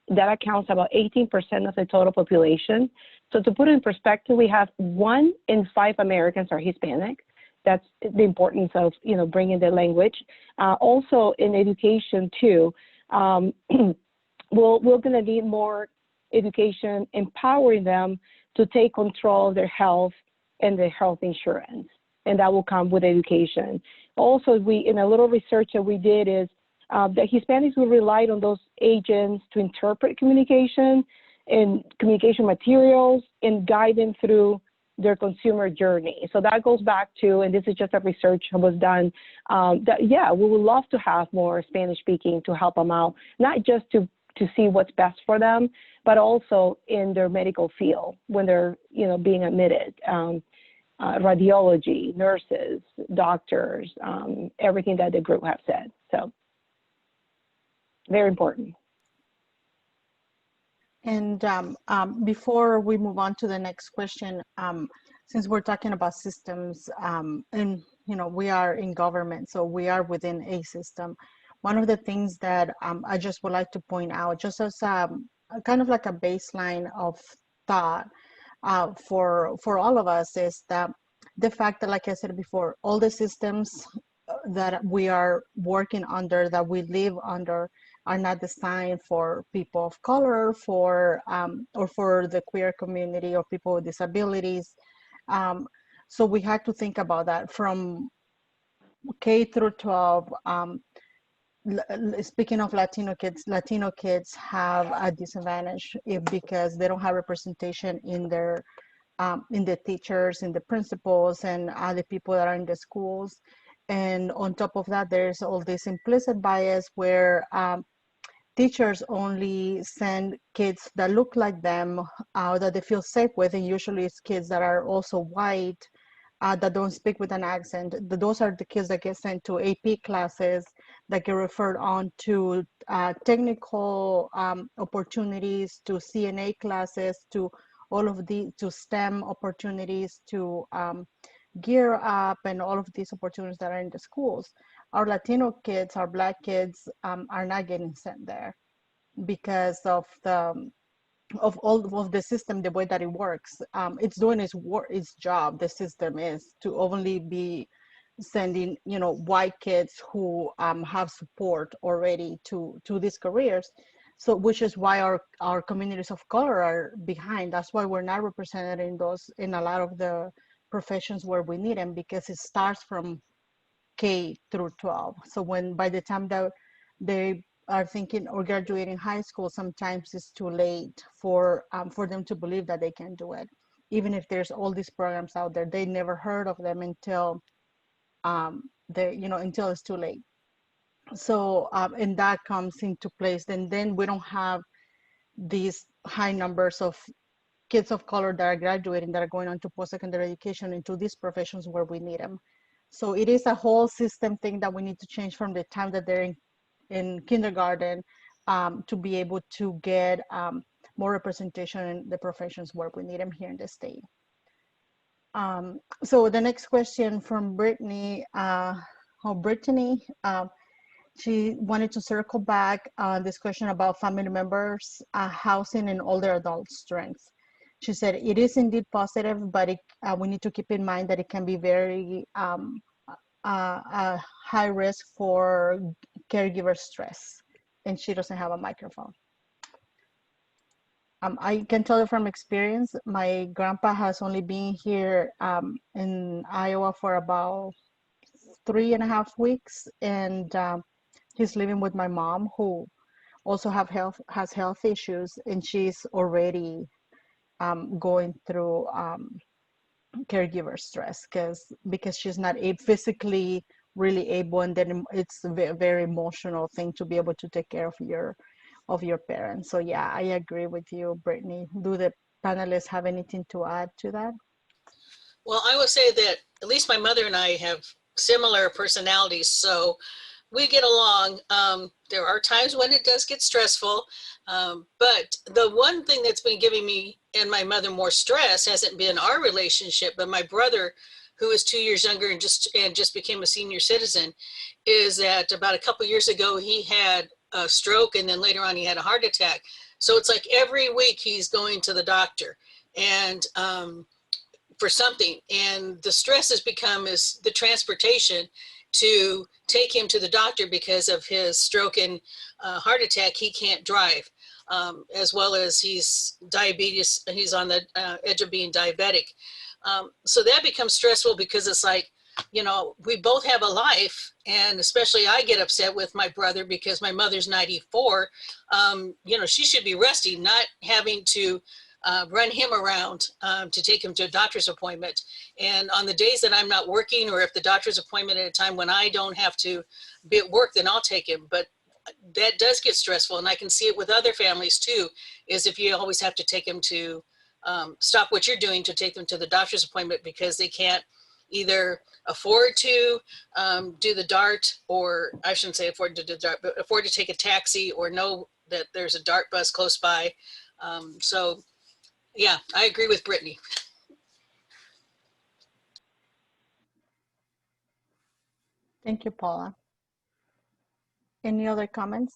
That accounts about 18% of the total population. So to put it in perspective, we have 1 in 5 Americans are Hispanic. That's the importance of, you know, bringing the language. Also in education too, we're going to need more education, empowering them to take control of their health and their health insurance, and that will come with education. Also, in a little research that we did is that Hispanics will rely on those agents to interpret communication and communication materials and guide them through their consumer journey. So that goes back to, and this is just a research that was done, that yeah, we would love to have more Spanish speaking to help them out, not just to see what's best for them, but also in their medical field when they're, you know, being admitted. Radiology, nurses, doctors, everything that the group have said. So very important. And before we move on to the next question, since we're talking about systems, and you know, we are in government, so we are within a system. One of the things that I just would like to point out, just as kind of like a baseline of thought for all of us, is that the fact that, like I said before, all the systems that we are working under, that we live under, are not designed for people of color, or for the queer community or people with disabilities. So we had to think about that from K through 12. Speaking of Latino kids have a disadvantage because they don't have representation in the teachers, in the principals, and the people that are in the schools. And on top of that, there's all this implicit bias where teachers only send kids that look like them, that they feel safe with, and usually it's kids that are also white, that don't speak with an accent. Those are the kids that get sent to AP classes, that get referred on to technical opportunities, to CNA classes, to all of to STEM opportunities, to Gear Up, and all of these opportunities that are in the schools. Our Latino kids, our Black kids are not getting sent there because of all of the system, the way that it works. It's doing its job. The system is to only be sending, you know, white kids who have support already to these careers. So, which is why our communities of color are behind. That's why we're not represented in a lot of the professions where we need them, because it starts from K through 12. So by the time that they are thinking or graduating high school, sometimes it's too late for them to believe that they can do it. Even if there's all these programs out there, they never heard of them until until it's too late. So and that comes into place. Then we don't have these high numbers of kids of color that are graduating, that are going on to post-secondary education into these professions where we need them. So it is a whole system thing that we need to change from the time that they're in kindergarten to be able to get more representation in the professions where we need them here in the state. So the next question from Brittany, Brittany, she wanted to circle back on this question about family members housing and older adult strengths. She said, it is indeed positive, but we need to keep in mind that it can be very high risk for caregiver stress. And she doesn't have a microphone. I can tell you from experience, my grandpa has only been here in Iowa for about 3.5 weeks, and he's living with my mom, who also has health issues, and she's already going through caregiver stress because she's not physically really able, and then it's a very emotional thing to be able to take care of your parents. So yeah, I agree with you, Brittany. Do the panelists have anything to add to that? Well, I would say that at least my mother and I have similar personalities, so we get along. There are times when it does get stressful, but the one thing that's been giving me and my mother more stress hasn't been our relationship, but my brother, who is 2 years younger and just became a senior citizen, is that about a couple years ago he had a stroke, and then later on he had a heart attack. So it's like every week he's going to the doctor and for something, and the stress has become is the transportation to take him to the doctor because of his stroke and heart attack. He can't drive, as well as he's diabetes. He's on the edge of being diabetic. So that becomes stressful because it's like, you know, we both have a life, and especially I get upset with my brother because my mother's 94. You know, she should be resting, not having to run him around to take him to a doctor's appointment. And on the days that I'm not working, or if the doctor's appointment at a time when I don't have to be at work, then I'll take him. But that does get stressful, and I can see it with other families too, is if you always have to take him to stop what you're doing to take them to the doctor's appointment because they can't either afford to do the DART, or I shouldn't say afford to do the DART, but afford to take a taxi or know that there's a DART bus close by. So yeah, I agree with Brittany. Thank you, Paula. Any other comments?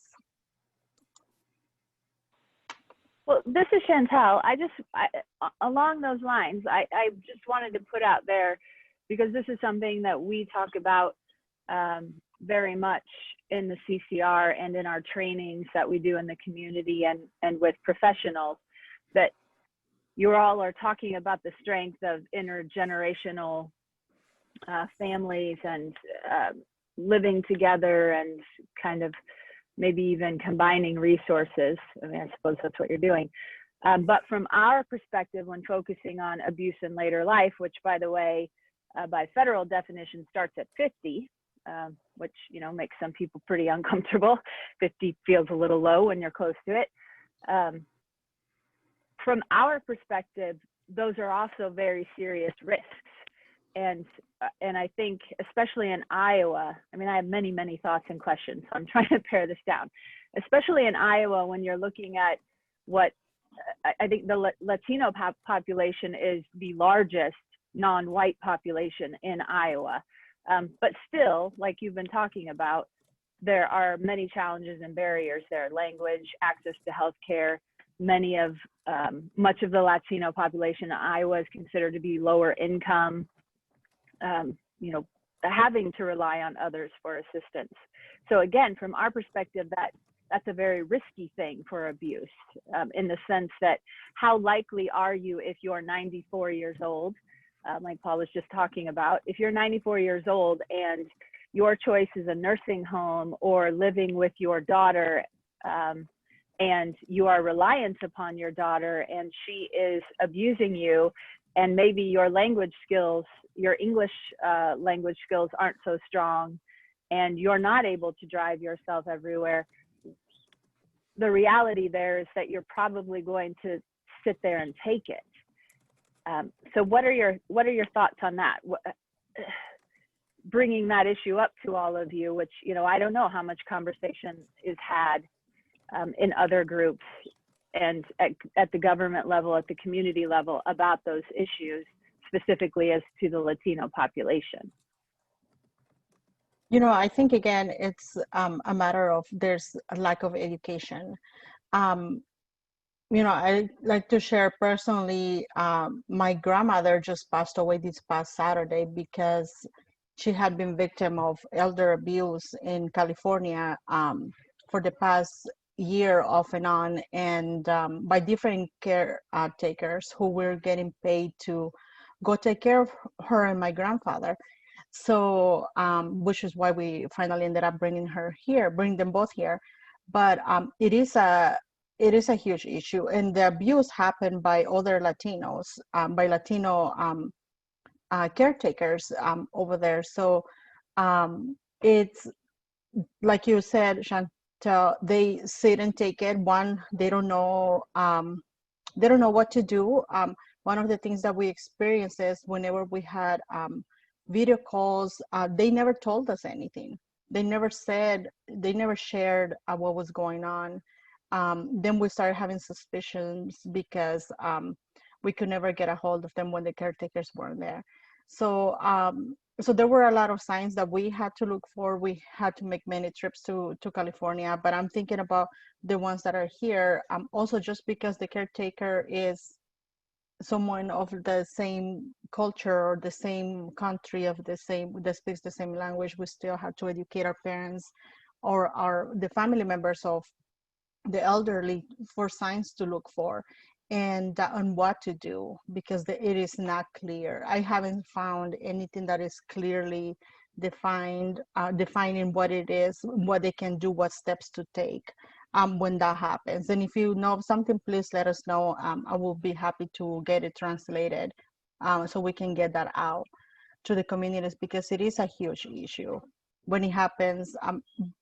Well, this is Chantal. Along those lines, I just wanted to put out there, because this is something that we talk about very much in the CCR and in our trainings that we do in the community and with professionals, that you all are talking about the strength of intergenerational families and living together and kind of maybe even combining resources. I mean, I suppose that's what you're doing. But from our perspective, when focusing on abuse in later life, which by the way, by federal definition starts at 50, which, you know, makes some people pretty uncomfortable. 50 feels a little low when you're close to it. From our perspective, those are also very serious risks. And I think, especially in Iowa, I mean, I have many, many thoughts and questions, so I'm trying to pare this down. Especially in Iowa, when you're looking at what I think the Latino population is the largest non-white population in Iowa. But still, like you've been talking about, there are many challenges and barriers there: language, access to healthcare. Much of the Latino population in Iowa is considered to be lower income, you know, having to rely on others for assistance. So again, from our perspective, that's a very risky thing for abuse, in the sense that how likely are you, if you're 94 years old, like Paul was just talking about, if you're 94 years old and your choice is a nursing home or living with your daughter, and you are reliant upon your daughter and she is abusing you, and maybe your language skills, your English language skills aren't so strong, and you're not able to drive yourself everywhere, the reality there is that you're probably going to sit there and take it. So what are your thoughts on that? Bringing that issue up to all of you, which, you know, I don't know how much conversation is had in other groups and at the government level, at the community level, about those issues, specifically as to the Latino population? You know, I think again, it's a matter of there's a lack of education. You know, I like to share personally, my grandmother just passed away this past Saturday because she had been victim of elder abuse in California for the past year off and on, and by different caretakers who were getting paid to go take care of her and my grandfather. So, which is why we finally ended up bringing them both here. But it is a huge issue, and the abuse happened by other Latinos, by Latino caretakers over there. So it's like you said, Chantal, they sit and take it. One, they don't know what to do. One of the things that we experienced is whenever we had video calls, they never told us anything. They never shared what was going on. Then we started having suspicions because we could never get a hold of them when the caretakers weren't there. So, so there were a lot of signs that we had to look for. We had to make many trips to California, but I'm thinking about the ones that are here. Also, just because the caretaker is someone of the same culture or the same country that speaks the same language, we still have to educate our parents or the family members of the elderly for signs to look for and on what to do, because it is not clear. I haven't found anything that is clearly defining what it is, what they can do, what steps to take when that happens. And if you know of something, please let us know. I will be happy to get it translated so we can get that out to the communities, because it is a huge issue when it happens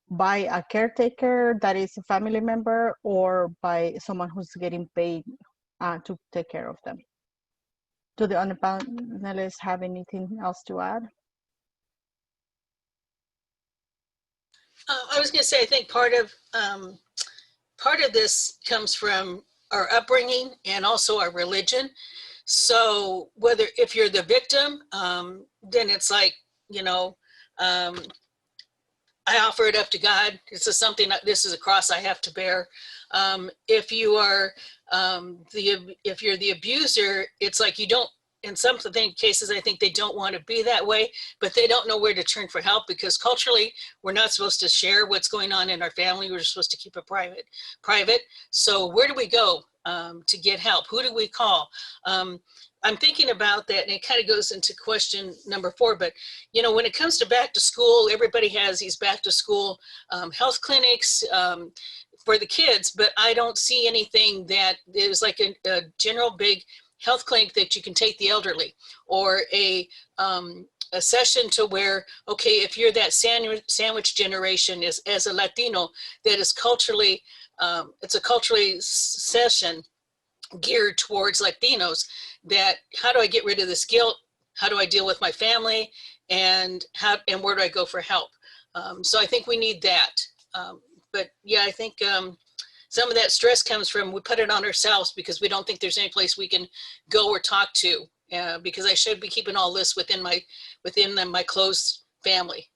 by a caretaker that is a family member or by someone who's getting paid to take care of them. Do the other panelists have anything else to add? I was going to say, I think part of this comes from our upbringing and also our religion. So if you're the victim, then it's like, you know, I offer it up to God. This is a cross I have to bear. If you are if you're the abuser, it's like you don't. In some cases, I think they don't want to be that way, but they don't know where to turn for help, because culturally, we're not supposed to share what's going on in our family. We're supposed to keep it private. So where do we go to get help? Who do we call? I'm thinking about that, and it kind of goes into question number 4, but you know, when it comes to back to school, everybody has these back to school health clinics for the kids, but I don't see anything that is like a general big health clinic that you can take the elderly, or a session to where, okay, if you're that sandwich generation as a Latino, that is culturally, it's a culturally session geared towards Latinos, that how do I get rid of this guilt? How do I deal with my family? And where do I go for help? So I think we need that. But yeah, I think some of that stress comes from, we put it on ourselves because we don't think there's any place we can go or talk to, because I should be keeping all this within my close family.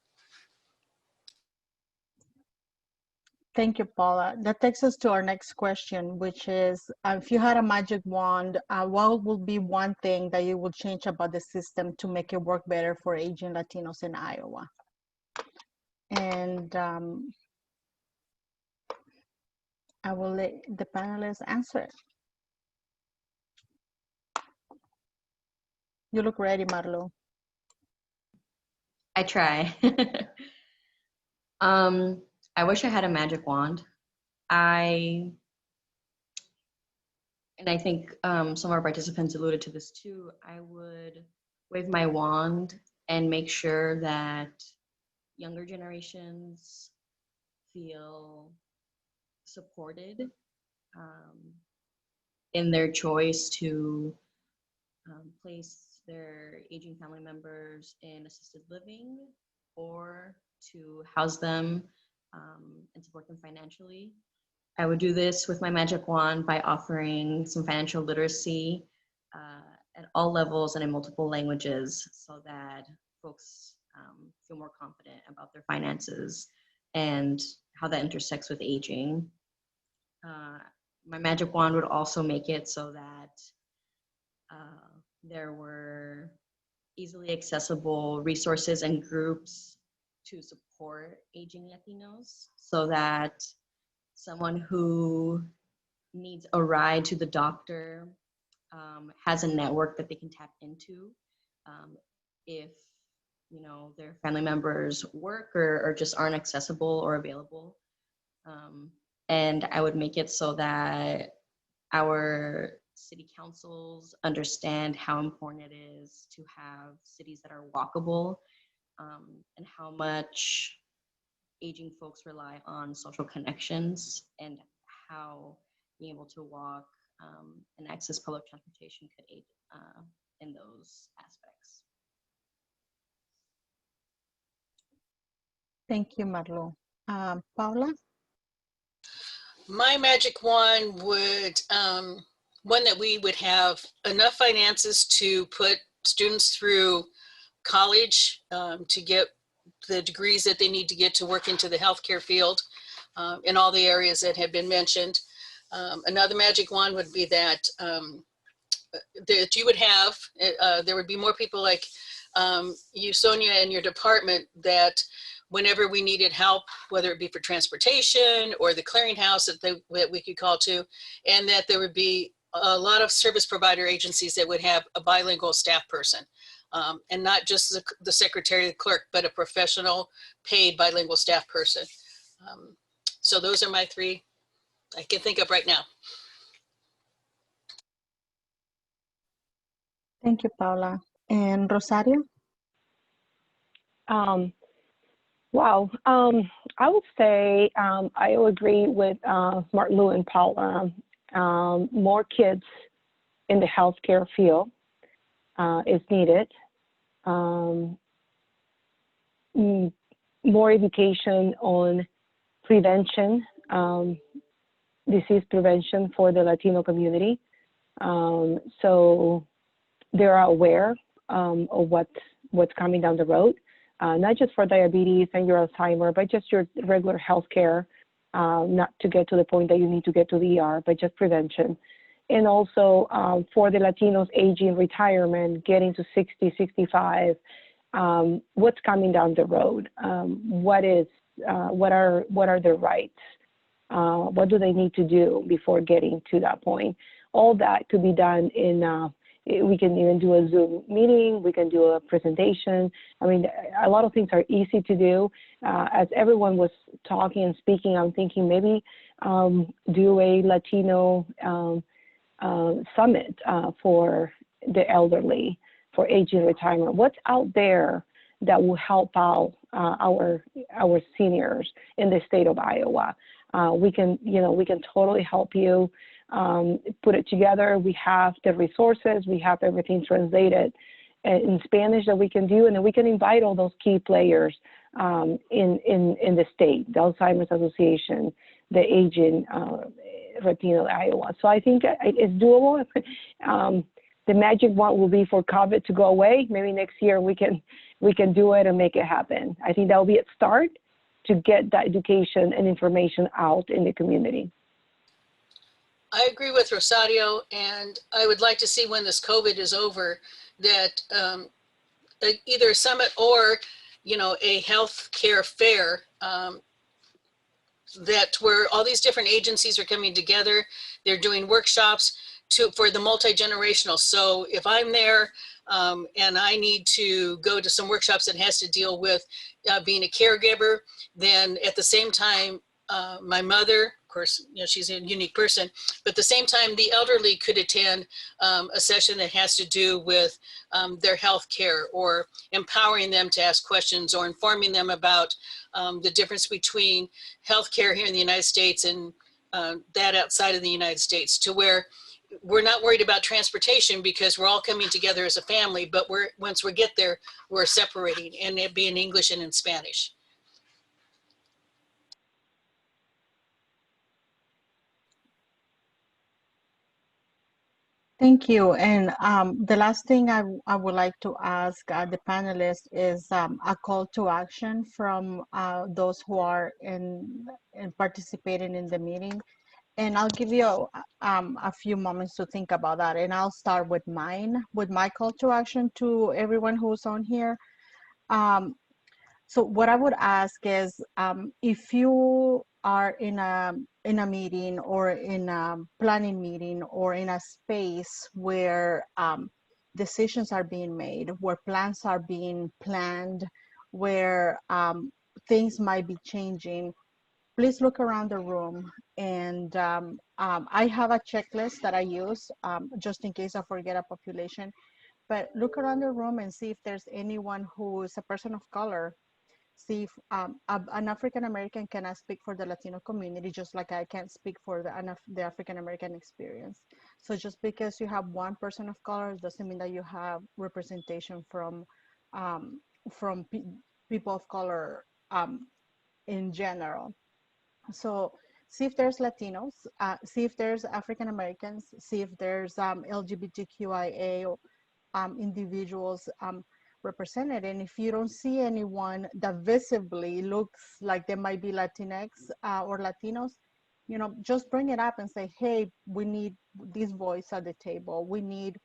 Thank you, Paula. That takes us to our next question, which is, if you had a magic wand, what would be one thing that you would change about the system to make it work better for aging Latinos in Iowa? And I will let the panelists answer it. You look ready, Marlo. I try. I wish I had a magic wand. I think some of our participants alluded to this too. I would wave my wand and make sure that younger generations feel supported in their choice to place their aging family members in assisted living, or to house them and support them financially. I would do this with my magic wand by offering some financial literacy at all levels and in multiple languages so that folks feel more confident about their finances and how that intersects with aging. My magic wand would also make it so that there were easily accessible resources and groups to support aging Latinos so that someone who needs a ride to the doctor has a network that they can tap into if their family members work or just aren't accessible or available. And I would make it so that our city councils understand how important it is to have cities that are walkable, and how much aging folks rely on social connections, and how being able to walk and access public transportation could aid in those aspects. Thank you, Marlo. Paula? My magic wand would, one that we would have enough finances to put students through college to get the degrees that they need to get to work into the healthcare field in all the areas that have been mentioned. Another magic wand would be that that you would have, there would be more people like you, Sonia, and your department, that whenever we needed help, whether it be for transportation or the clearinghouse that we could call to, and that there would be a lot of service provider agencies that would have a bilingual staff person, and not just the secretary, the clerk, but a professional paid bilingual staff person. So those are my three I can think of right now. Thank you, Paula. And Rosario? Wow. I would say I will agree with Martlu and Paula. More kids in the healthcare field is needed. More education on prevention, disease prevention for the Latino community. So they're aware of what's coming down the road. Not just for diabetes and your Alzheimer, but just your regular healthcare, not to get to the point that you need to get to the ER, but just prevention. And also for the Latinos aging, retirement, getting to 60, 65, what's coming down the road? What are their rights? What do they need to do before getting to that point? All that could be done in we can even do a Zoom meeting, we can do a presentation. I mean, a lot of things are easy to do. As everyone was talking and speaking, I'm thinking maybe do a Latino summit for the elderly, for aging retirement. What's out there that will help out our seniors in the state of Iowa? We can totally help you put it together. We have the resources, we have everything translated in Spanish that we can do, and then we can invite all those key players in the state, the Alzheimer's Association, the Aging Latino Iowa. So I think it's doable. The magic wand will be for COVID to go away. Maybe next year we can do it and make it happen. I think that will be a start to get that education and information out in the community. I agree with Rosario, and I would like to see when this COVID is over that either a summit or, a healthcare fair that where all these different agencies are coming together. They're doing workshops for the multi-generational. So if I'm there and I need to go to some workshops that has to deal with being a caregiver, then at the same time, my mother, of course, she's a unique person, but at the same time, the elderly could attend a session that has to do with their health care, or empowering them to ask questions, or informing them about the difference between healthcare here in the United States and that outside of the United States, to where we're not worried about transportation because we're all coming together as a family, but once we get there, we're separating, and it'd be in English and in Spanish. Thank you. And the last thing I would like to ask the panelists is a call to action from those who are in participating in the meeting. And I'll give you a few moments to think about that. And I'll start with my call to action to everyone who's on here. So what I would ask is, if you are in a meeting or in a planning meeting or in a space where decisions are being made, where plans are being planned, where things might be changing, please look around the room. And I have a checklist that I use just in case I forget a population. But look around the room and see if there's anyone who is a person of color. See if an African American cannot speak for the Latino community, just like I can't speak for the African American experience. So just because you have one person of color doesn't mean that you have representation from people of color in general. So see if there's Latinos, see if there's African Americans, see if there's LGBTQIA individuals represented. And if you don't see anyone that visibly looks like they might be Latinx or Latinos, you know, just bring it up and say, hey, we need this voice at the table. We need,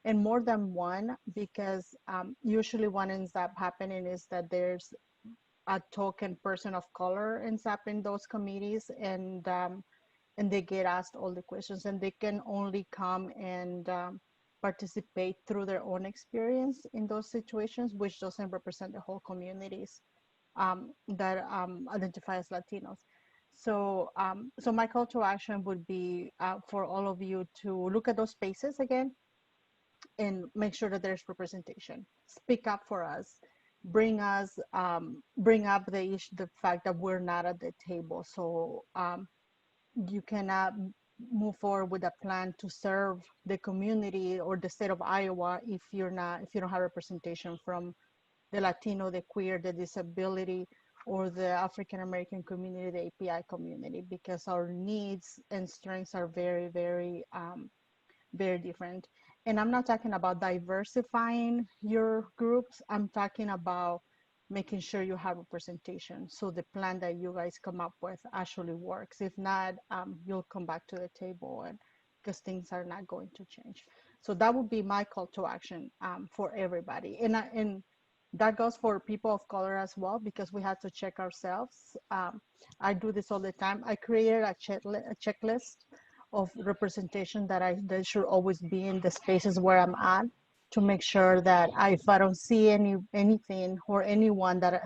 and more than one, because usually what ends up happening is that there's a token person of color ends up in those committees, and they get asked all the questions, and they can only come and participate through their own experience in those situations, which doesn't represent the whole communities that identify as Latinos. So, so my call to action would be for all of you to look at those spaces again and make sure that there's representation. Speak up for us. Bring up the fact that we're not at the table. So you cannot move forward with a plan to serve the community or the state of Iowa if you don't have representation from the Latino, the queer, the disability, or the African American community, the API community, because our needs and strengths are very, very, very different. And I'm not talking about diversifying your groups. I'm talking about making sure you have representation, so the plan that you guys come up with actually works. If not, you'll come back to the table, and because things are not going to change. So that would be my call to action for everybody. And that goes for people of color as well, because we have to check ourselves. I do this all the time. I created a checklist of representation that should always be in the spaces where I'm at, to make sure that if I don't see anything or anyone that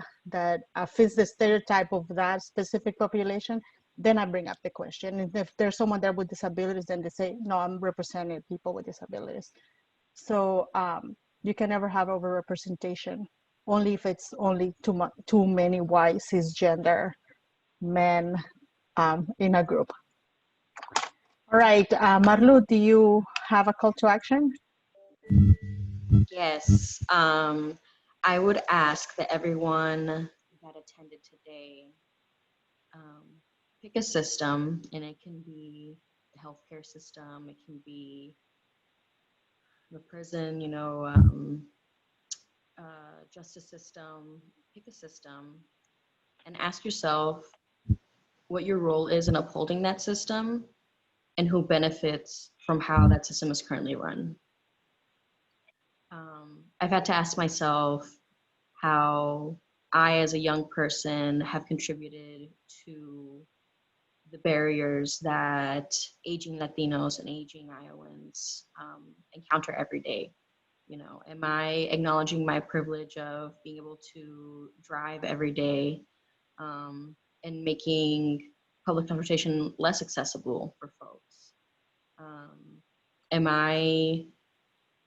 fits the stereotype of that specific population, then I bring up the question. And if there's someone there with disabilities, then they say, no, I'm representing people with disabilities. So you can never have overrepresentation, only if it's only too many white cisgender men in a group. All right, Marlu, do you have a call to action? Yes, I would ask that everyone that attended today pick a system, and it can be the healthcare system, it can be the prison, you know, justice system. Pick a system and ask yourself what your role is in upholding that system and who benefits from how that system is currently run. I've had to ask myself how I, as a young person, have contributed to the barriers that aging Latinos and aging Iowans encounter every day. You know, am I acknowledging my privilege of being able to drive every day and making public transportation less accessible for folks? Am I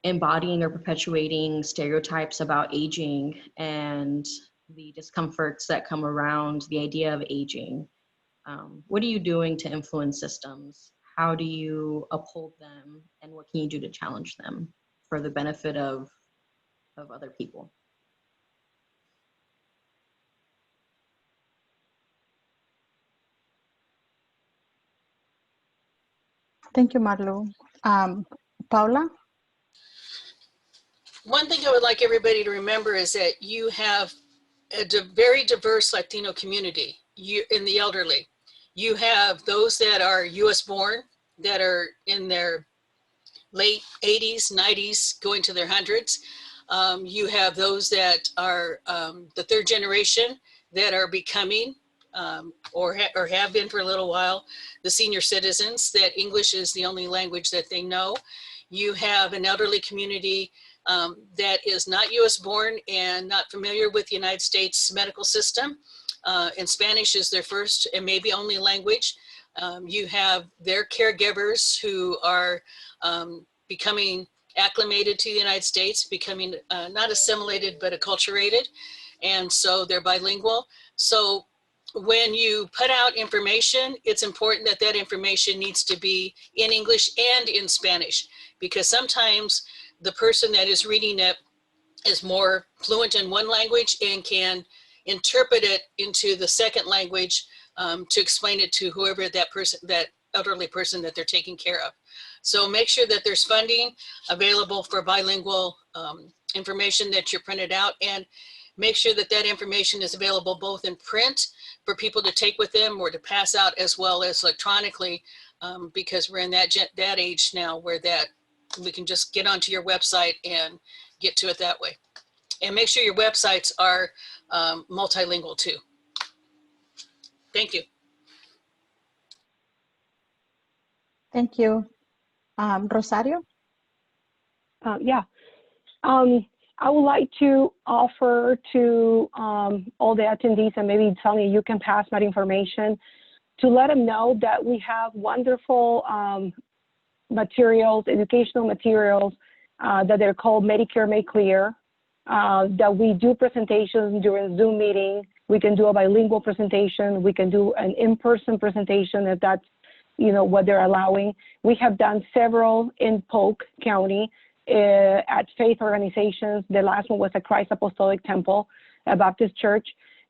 embodying or perpetuating stereotypes about aging and the discomforts that come around the idea of aging? What are you doing to influence systems? How do you uphold them? And what can you do to challenge them for the benefit of other people? Thank you, Marlo. Paula? One thing I would like everybody to remember is that you have a very diverse Latino community in the elderly. You have those that are US born, that are in their late 80s, 90s, going to their hundreds. You have those that are the third generation that are becoming or have been for a little while, the senior citizens, that English is the only language that they know. You have an elderly community that is not US born and not familiar with the United States medical system. And Spanish is their first and maybe only language. You have their caregivers who are becoming acclimated to the United States, becoming not assimilated, but acculturated. And so they're bilingual. So when you put out information, it's important that that information needs to be in English and in Spanish, because sometimes the person that is reading it is more fluent in one language and can interpret it into the second language to explain it to whoever that person, that elderly person that they're taking care of. So make sure that there's funding available for bilingual information that you're printed out, and make sure that that information is available both in print for people to take with them or to pass out, as well as electronically, because we're in that age now where that we can just get onto your website and get to it that way. And make sure your websites are multilingual too. Thank you. Thank you. Rosario? Yeah. I would like to offer to all the attendees, and maybe Sonia, you can pass that information, to let them know that we have wonderful materials, educational materials that they're called Medicare Made Clear, that we do presentations during Zoom meeting. We can do a bilingual presentation. We can do an in-person presentation if that's, you know, what they're allowing. We have done several in Polk County at faith organizations. The last one was at Christ Apostolic Temple, a Baptist church.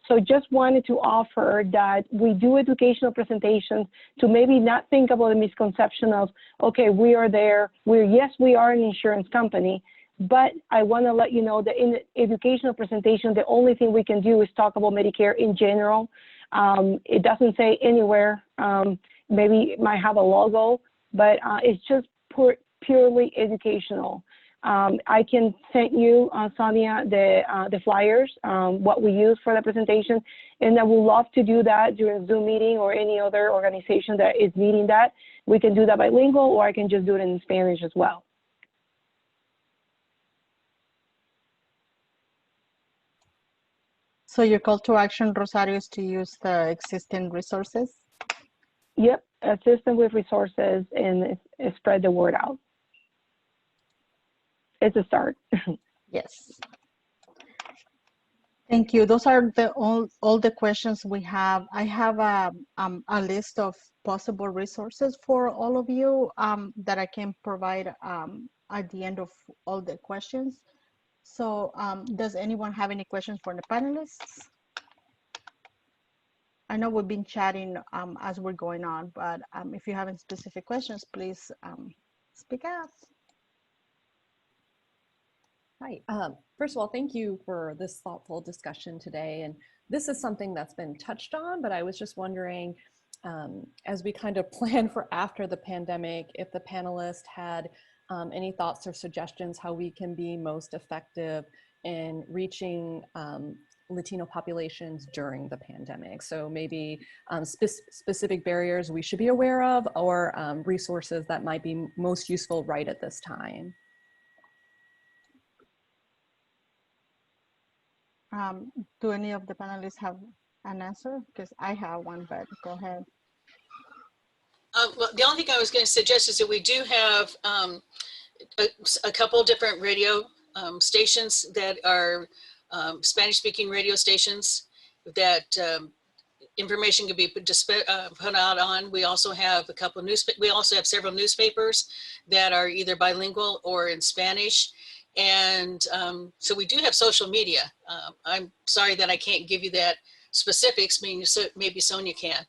So just wanted to offer that we do educational presentations to maybe not think about the misconception of, okay, we are there. Yes, we are an insurance company, but I want to let you know that in the educational presentation, the only thing we can do is talk about Medicare in general. It doesn't say anywhere, maybe it might have a logo, but it's just purely educational. I can send you, Sonia, the flyers, what we use for the presentation, and I would love to do that during Zoom meeting or any other organization that is needing that. We can do that bilingual, or I can just do it in Spanish as well. So your call to action, Rosario, is to use the existing resources? Yep, assist them with resources and spread the word out. It's a start. Yes. Thank you. Those are all the questions we have. I have a list of possible resources for all of you that I can provide at the end of all the questions. So does anyone have any questions for the panelists? I know we've been chatting as we're going on, but if you have any specific questions, please speak out. Hi. First of all, thank you for this thoughtful discussion today. And this is something that's been touched on, but I was just wondering, as we kind of plan for after the pandemic, if the panelists had any thoughts or suggestions how we can be most effective in reaching Latino populations during the pandemic. So maybe specific barriers we should be aware of, or resources that might be most useful right at this time. Do any of the panelists have an answer? Because I have one, but go ahead. Well, the only thing I was going to suggest is that we do have a couple different radio stations that are Spanish-speaking radio stations that information can be put out on. We also have we also have several newspapers that are either bilingual or in Spanish. And so we do have social media. I'm sorry that I can't give you that specifics, maybe Sonia can.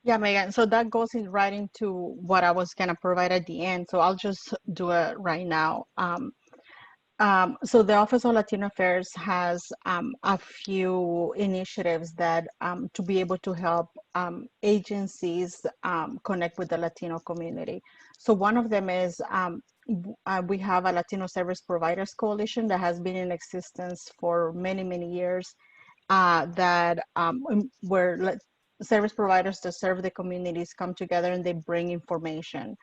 Yeah, Megan. So that goes in right into what I was gonna provide at the end. So I'll just do it right now. So the Office of Latino Affairs has a few initiatives that to be able to help agencies connect with the Latino community. So one of them is we have a Latino Service Providers Coalition that has been in existence for many, many years where service providers that serve the communities come together and they bring information.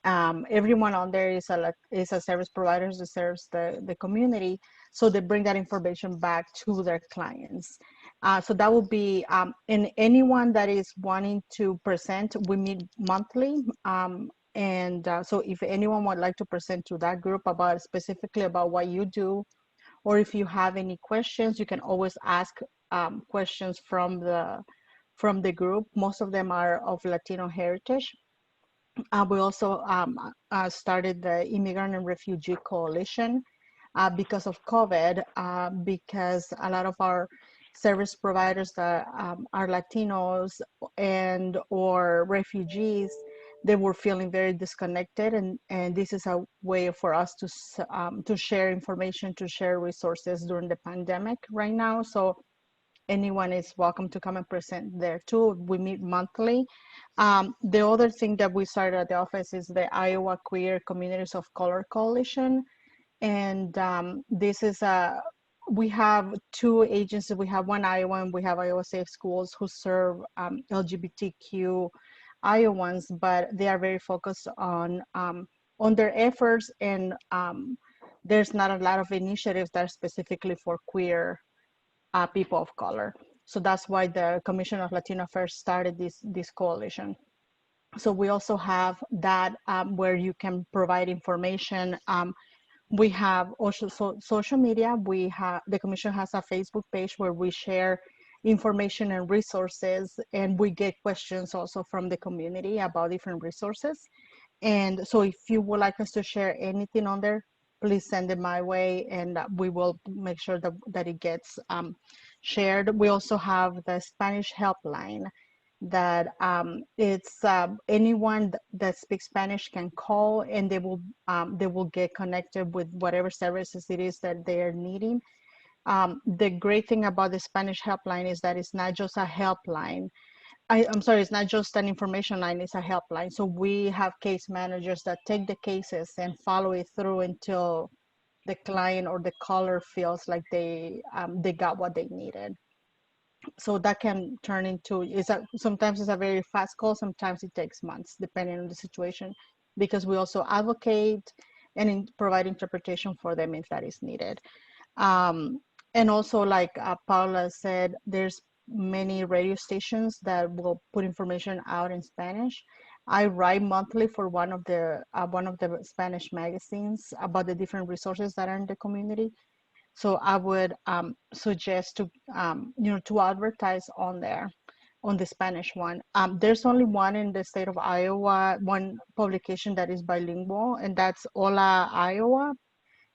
Everyone on there is a service provider that serves the community, so they bring that information back to their clients. So that will be, and anyone that is wanting to present, we meet monthly. So if anyone would like to present to that group about specifically about what you do, or if you have any questions, you can always ask questions from the group. Most of them are of Latino heritage. We also started the Immigrant and Refugee Coalition because of COVID, because a lot of our service providers that are Latinos and or refugees, they were feeling very disconnected, and this is a way for us to share information, to share resources during the pandemic right now. So anyone is welcome to come and present there too. We meet monthly. The other thing that we started at the office is the Iowa Queer Communities of Color Coalition. And this is we have two agencies. We have one Iowan, we have Iowa Safe Schools who serve LGBTQ Iowans, but they are very focused on their efforts, and there's not a lot of initiatives that are specifically for queer people of color. So that's why the Commission of Latino Affairs started this coalition. So we also have that where you can provide information. We have also social media. The Commission has a Facebook page where we share information and resources, and we get questions also from the community about different resources. And so if you would like us to share anything on there, please send it my way, and we will make sure that it gets shared. We also have the Spanish helpline that it's anyone that speaks Spanish can call, and they will get connected with whatever services it is that they are needing. The great thing about the Spanish helpline is that it's not just a helpline. I'm sorry, it's not just an information line, it's a helpline. So we have case managers that take the cases and follow it through until the client or the caller feels like they got what they needed. So that can turn into, sometimes it's a very fast call, sometimes it takes months, depending on the situation, because we also advocate and provide interpretation for them if that is needed. And also, like Paula said, there's many radio stations that will put information out in Spanish. I write monthly for one of the Spanish magazines about the different resources that are in the community. So I would suggest to to advertise on there, on the Spanish one. There's only one in the state of Iowa, one publication that is bilingual, and that's Hola Iowa.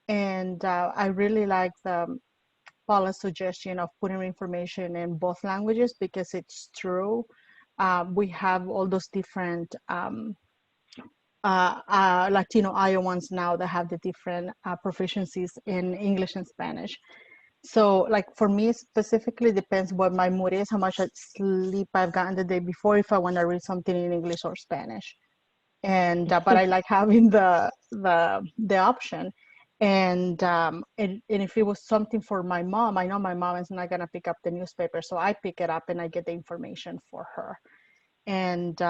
And I really like Paula's suggestion of putting information in both languages, because it's true. We have all those different Latino Iowans now that have the different proficiencies in English and Spanish. So like for me specifically, depends what my mood is, how much sleep I've gotten the day before, if I want to read something in English or Spanish. And but I like having the option. And if it was something for my mom, I know my mom is not gonna pick up the newspaper, so I pick it up and I get the information for her. And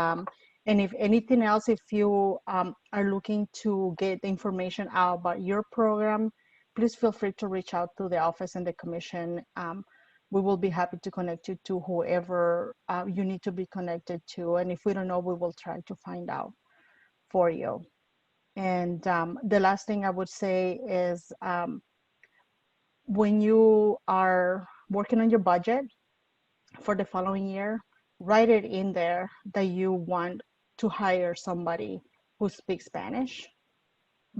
if anything else, if you are looking to get information out about your program, please feel free to reach out to the office and the commission. We will be happy to connect you to whoever you need to be connected to. And if we don't know, we will try to find out for you. And the last thing I would say is when you are working on your budget for the following year, write it in there that you want to hire somebody who speaks Spanish,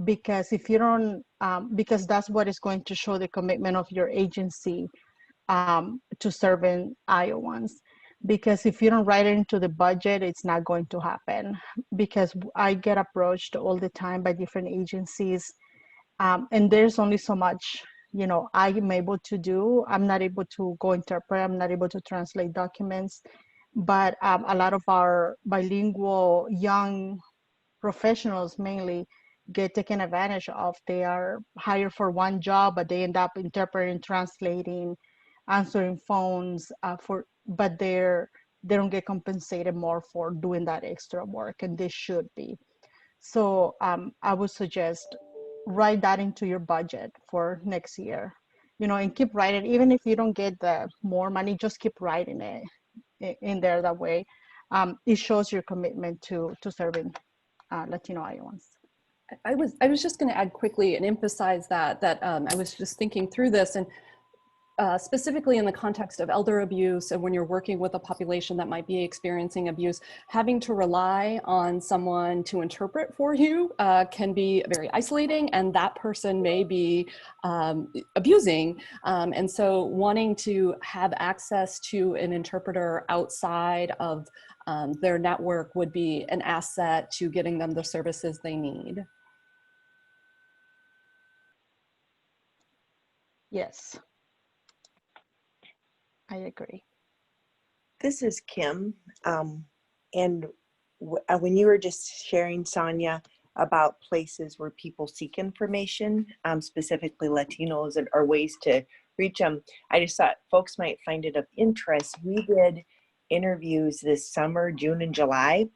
because if you don't, because that's what is going to show the commitment of your agency to serving Iowans. because if you don't write it into the budget, it's not going to happen. Because I get approached all the time by different agencies, and there's only so much, you know, I'm able to do. I'm not able to go interpret. I'm not able to translate documents. But a lot of our bilingual young professionals mainly get taken advantage of. They are hired for one job, but they end up interpreting, translating, answering phones but they don't get compensated more for doing that extra work, and they should be. So I would suggest write that into your budget for next year, you know, and keep writing. Even if you don't get the more money, just keep writing it in there. That way, it shows your commitment to serving Latino Iowans. I was just going to add quickly and emphasize that I was just thinking through this, and specifically in the context of elder abuse, and when you're working with a population that might be experiencing abuse, having to rely on someone to interpret for you can be very isolating, and that person may be abusing. And so wanting to have access to an interpreter outside of their network would be an asset to getting them the services they need. Yes, I agree. This is Kim. And when you were just sharing, Sonia, about places where people seek information, specifically Latinos, or ways to reach them, I just thought folks might find it of interest. We did interviews this summer, June and July,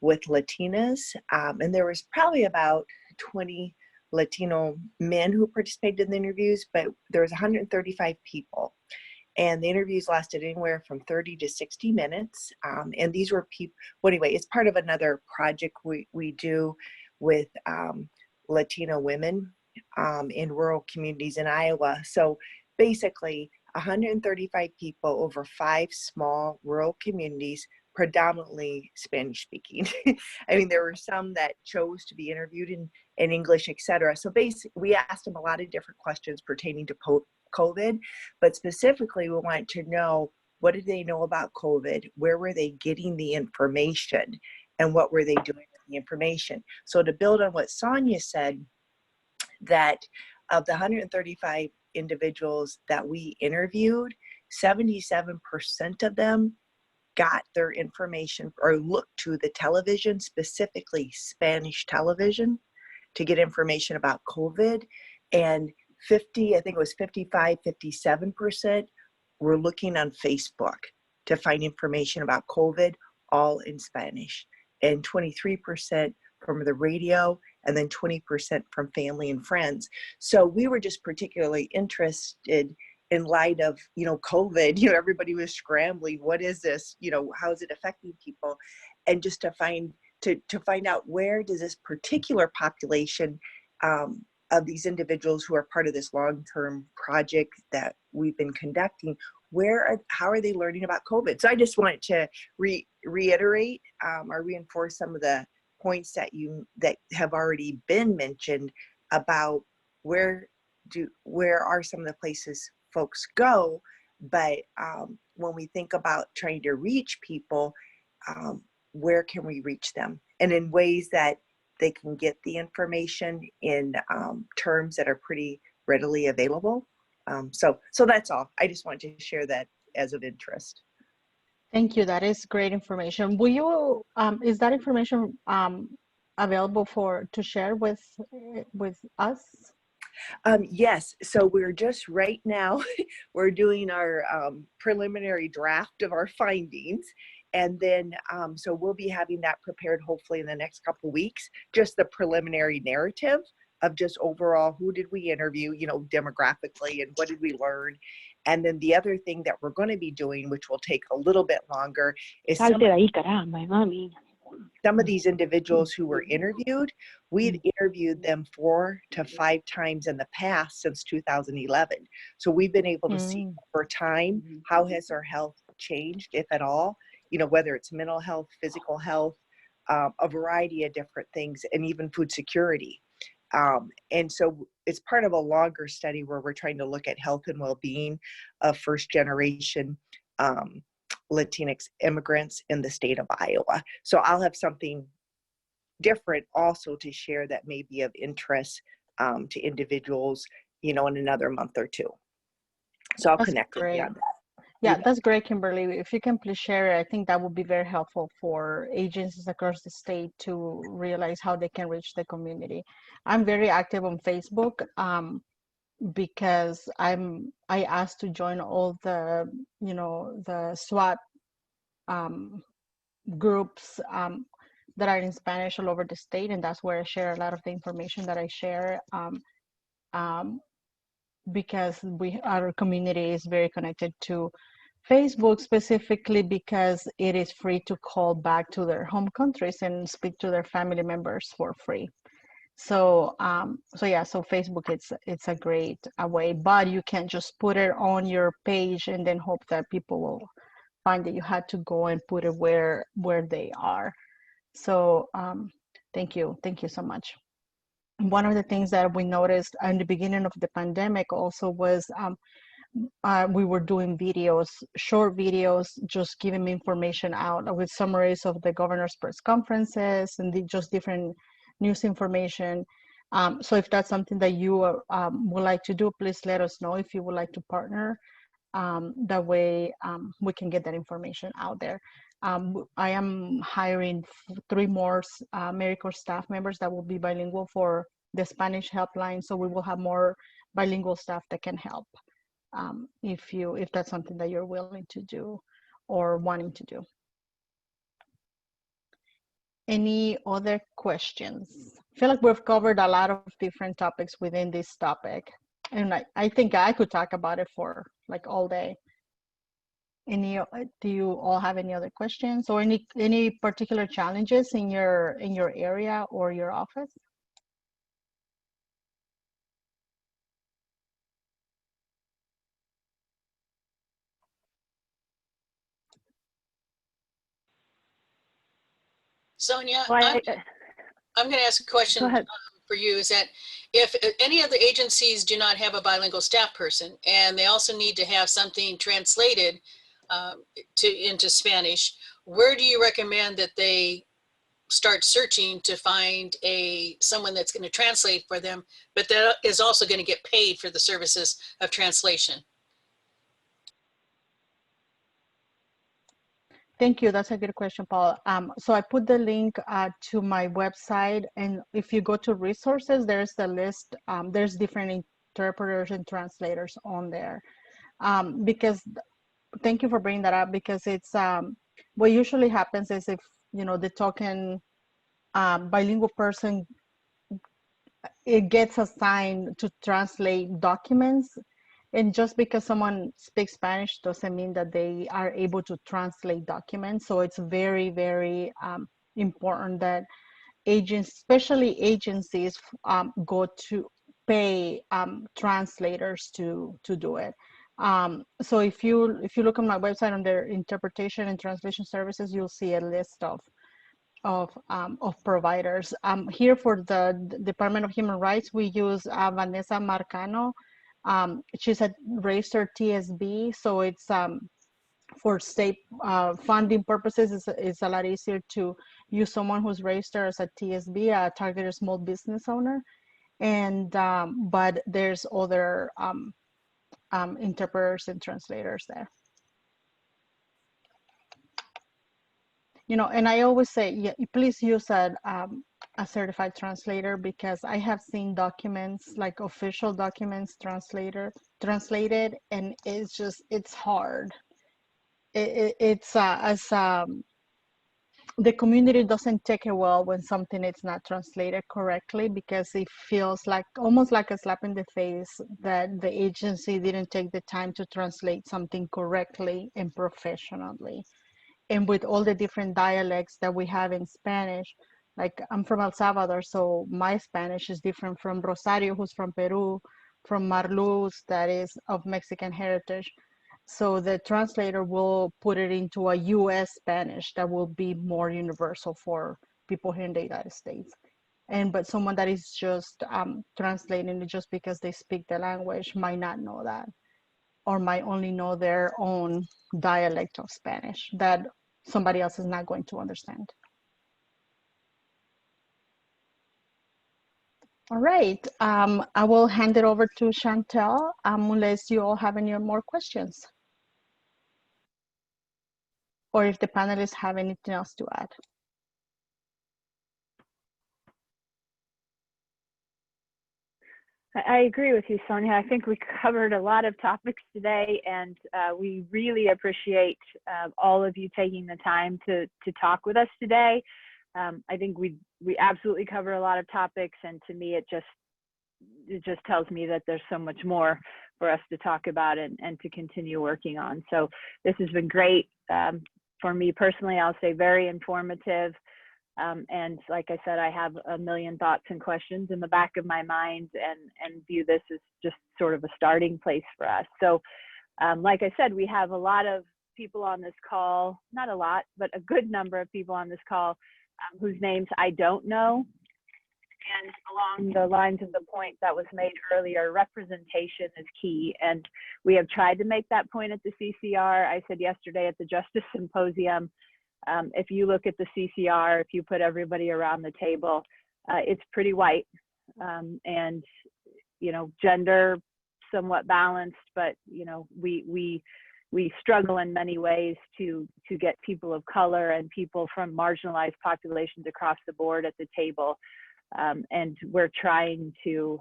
with Latinas, and there was probably about 20 Latino men who participated in the interviews, but there was 135 people. And the interviews lasted anywhere from 30 to 60 minutes. And these were people, well, anyway, it's part of another project we do with Latino women in rural communities in Iowa. So basically 135 people over 5 small rural communities, predominantly Spanish speaking. I mean, there were some that chose to be interviewed in English, etc. So basically we asked them a lot of different questions pertaining to COVID, but specifically we wanted to know, what did they know about COVID? Where were they getting the information? And what were they doing with the information? So to build on what Sonia said, that of the 135 individuals that we interviewed, 77% of them got their information or looked to the television, specifically Spanish television, to get information about COVID. And 57% were looking on Facebook to find information about COVID, all in Spanish. And 23% from the radio, and then 20% from family and friends. So we were just particularly interested in light of, COVID, everybody was scrambling. What is this? How is it affecting people? And just to find out, where does this particular population of these individuals who are part of this long-term project that we've been conducting, how are they learning about COVID? So I just wanted to reiterate or reinforce some of the points that have already been mentioned about where are some of the places folks go, but when we think about trying to reach people, where can we reach them, and in ways that they can get the information in terms that are pretty readily available. So that's all. I just wanted to share that as of interest. Thank you. That is great information. Will you, is that information available to share with us? Yes. So we're just right now, we're doing our preliminary draft of our findings. And then, so we'll be having that prepared hopefully in the next couple of weeks, just the preliminary narrative of just overall, who did we interview, demographically, and what did we learn? And then the other thing that we're going to be doing, which will take a little bit longer, is some of these individuals who were interviewed, we've interviewed them 4 to 5 times in the past since 2011. So we've been able to see over time, how has their health changed, if at all, whether it's mental health, physical health, a variety of different things, and even food security. And so it's part of a longer study where we're trying to look at health and well-being of first generation Latinx immigrants in the state of Iowa. So I'll have something different also to share that may be of interest to individuals, in another month or two. So I'll connect with you on that. Yeah, that's great, Kimberly. If you can please share it, I think that would be very helpful for agencies across the state to realize how they can reach the community. I'm very active on Facebook because I asked to join all the, the SWAT groups that are in Spanish all over the state, and that's where I share a lot of the information that I share. Because our community is very connected to Facebook, specifically because it is free to call back to their home countries and speak to their family members for free. So so Facebook, it's a great way, but you can't just put it on your page and then hope that people will find that. You had to go and put it where they are. So thank you so much. One of the things that we noticed in the beginning of the pandemic also was we were doing videos, short videos, just giving information out with summaries of the governor's press conferences and just different news information. So if that's something that you would like to do, please let us know if you would like to partner. That way we can get that information out there. I am hiring 3 more AmeriCorps staff members that will be bilingual for the Spanish helpline. So we will have more bilingual staff that can help if that's something that you're willing to do or wanting to do. Any other questions? I feel like we've covered a lot of different topics within this topic. And I think I could talk about it for like all day. Do you all have any other questions or any particular challenges in your area or your office? Sonia, Well, I'm going to ask a question for you. Is that if any of the agencies do not have a bilingual staff person, and they also need to have something translated into Spanish, where do you recommend that they start searching to find someone that's going to translate for them, but that is also going to get paid for the services of translation? Thank you. That's a good question, Paul. So I put the link to my website, and if you go to resources, there's the list. There's different interpreters and translators on there. Because thank you for bringing that up, because it's what usually happens is if the token bilingual person, it gets assigned to translate documents. And just because someone speaks Spanish doesn't mean that they are able to translate documents. So it's very, very important that especially agencies, go to pay translators to do it. So if you look on my website under interpretation and translation services, you'll see a list of providers. Here for the Department of Human Rights, we use Vanessa Marcano. She's a registered TSB, so it's for state funding purposes, it's a lot easier to use someone who's registered as a TSB, a targeted small business owner. And but there's other interpreters and translators there. And I always say, yeah, please use a certified translator, because I have seen documents, like official documents translated, and it's hard. The community doesn't take it well when something is not translated correctly, because it feels like almost like a slap in the face that the agency didn't take the time to translate something correctly and professionally. And with all the different dialects that we have in Spanish, like I'm from El Salvador, so my Spanish is different from Rosario, who's from Peru, from Marluz, that is of Mexican heritage. So the translator will put it into a US Spanish that will be more universal for people here in the United States. But someone that is just translating it just because they speak the language might not know that. or might only know their own dialect of Spanish that somebody else is not going to understand. All right, I will hand it over to Chantel unless you all have any more questions. Or if the panelists have anything else to add. I agree with you, Sonia. I think we covered a lot of topics today, and we really appreciate all of you taking the time to talk with us today. I think we absolutely cover a lot of topics, and to me, it just tells me that there's so much more for us to talk about and to continue working on. So this has been great. For me personally, I'll say very informative. And like I said, I have a million thoughts and questions in the back of my mind, and view this as just sort of a starting place for us. So like I said, we have a lot of people on this call, not a lot, but a good number of people on this call whose names I don't know. And along the lines of the point that was made earlier, representation is key. And we have tried to make that point at the CCR. I said yesterday at the Justice Symposium, if you look at the CCR, if you put everybody around the table, it's pretty white. And, you know, gender somewhat balanced, but, you know, we struggle in many ways to get people of color and people from marginalized populations across the board at the table. And we're trying to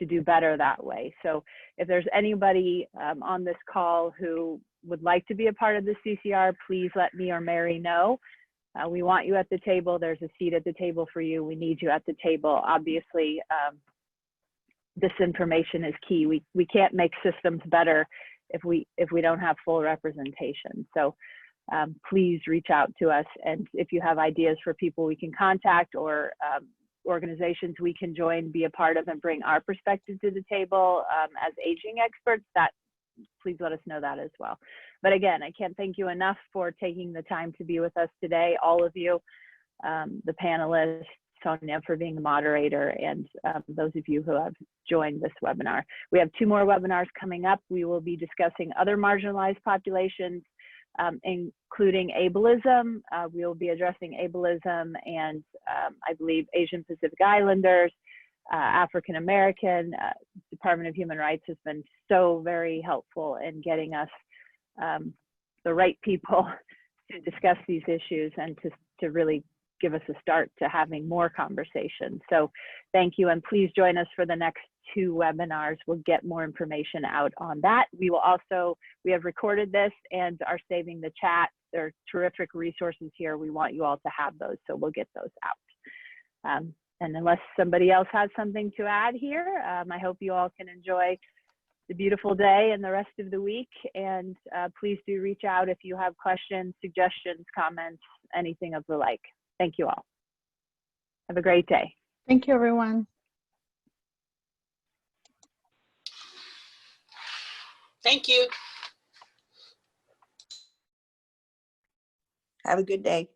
do better that way. So if there's anybody on this call who would like to be a part of the CCR, please let me or Mary know. We want you at the table. There's a seat at the table for you. We need you at the table. Obviously, this information is key. We can't make systems better if we don't have full representation. So please reach out to us. And if you have ideas for people we can contact, or organizations we can join, be a part of, and bring our perspective to the table as aging experts, that please let us know that as well. But again, I can't thank you enough for taking the time to be with us today, all of you, the panelists, Sonia for being the moderator, and those of you who have joined this webinar. We have 2 more webinars coming up. We will be discussing other marginalized populations, including ableism. We will be addressing ableism and I believe Asian Pacific Islanders, African American. Department of Human Rights has been so very helpful in getting us the right people to discuss these issues and to really give us a start to having more conversations. So thank you, and please join us for the next 2 webinars. We'll get more information out on that. We have recorded this and are saving the chat. There are terrific resources here. We want you all to have those, so we'll get those out. And unless somebody else has something to add here, I hope you all can enjoy the beautiful day and the rest of the week. And please do reach out if you have questions, suggestions, comments, anything of the like. Thank you all. Have a great day. Thank you, everyone. Thank you. Have a good day.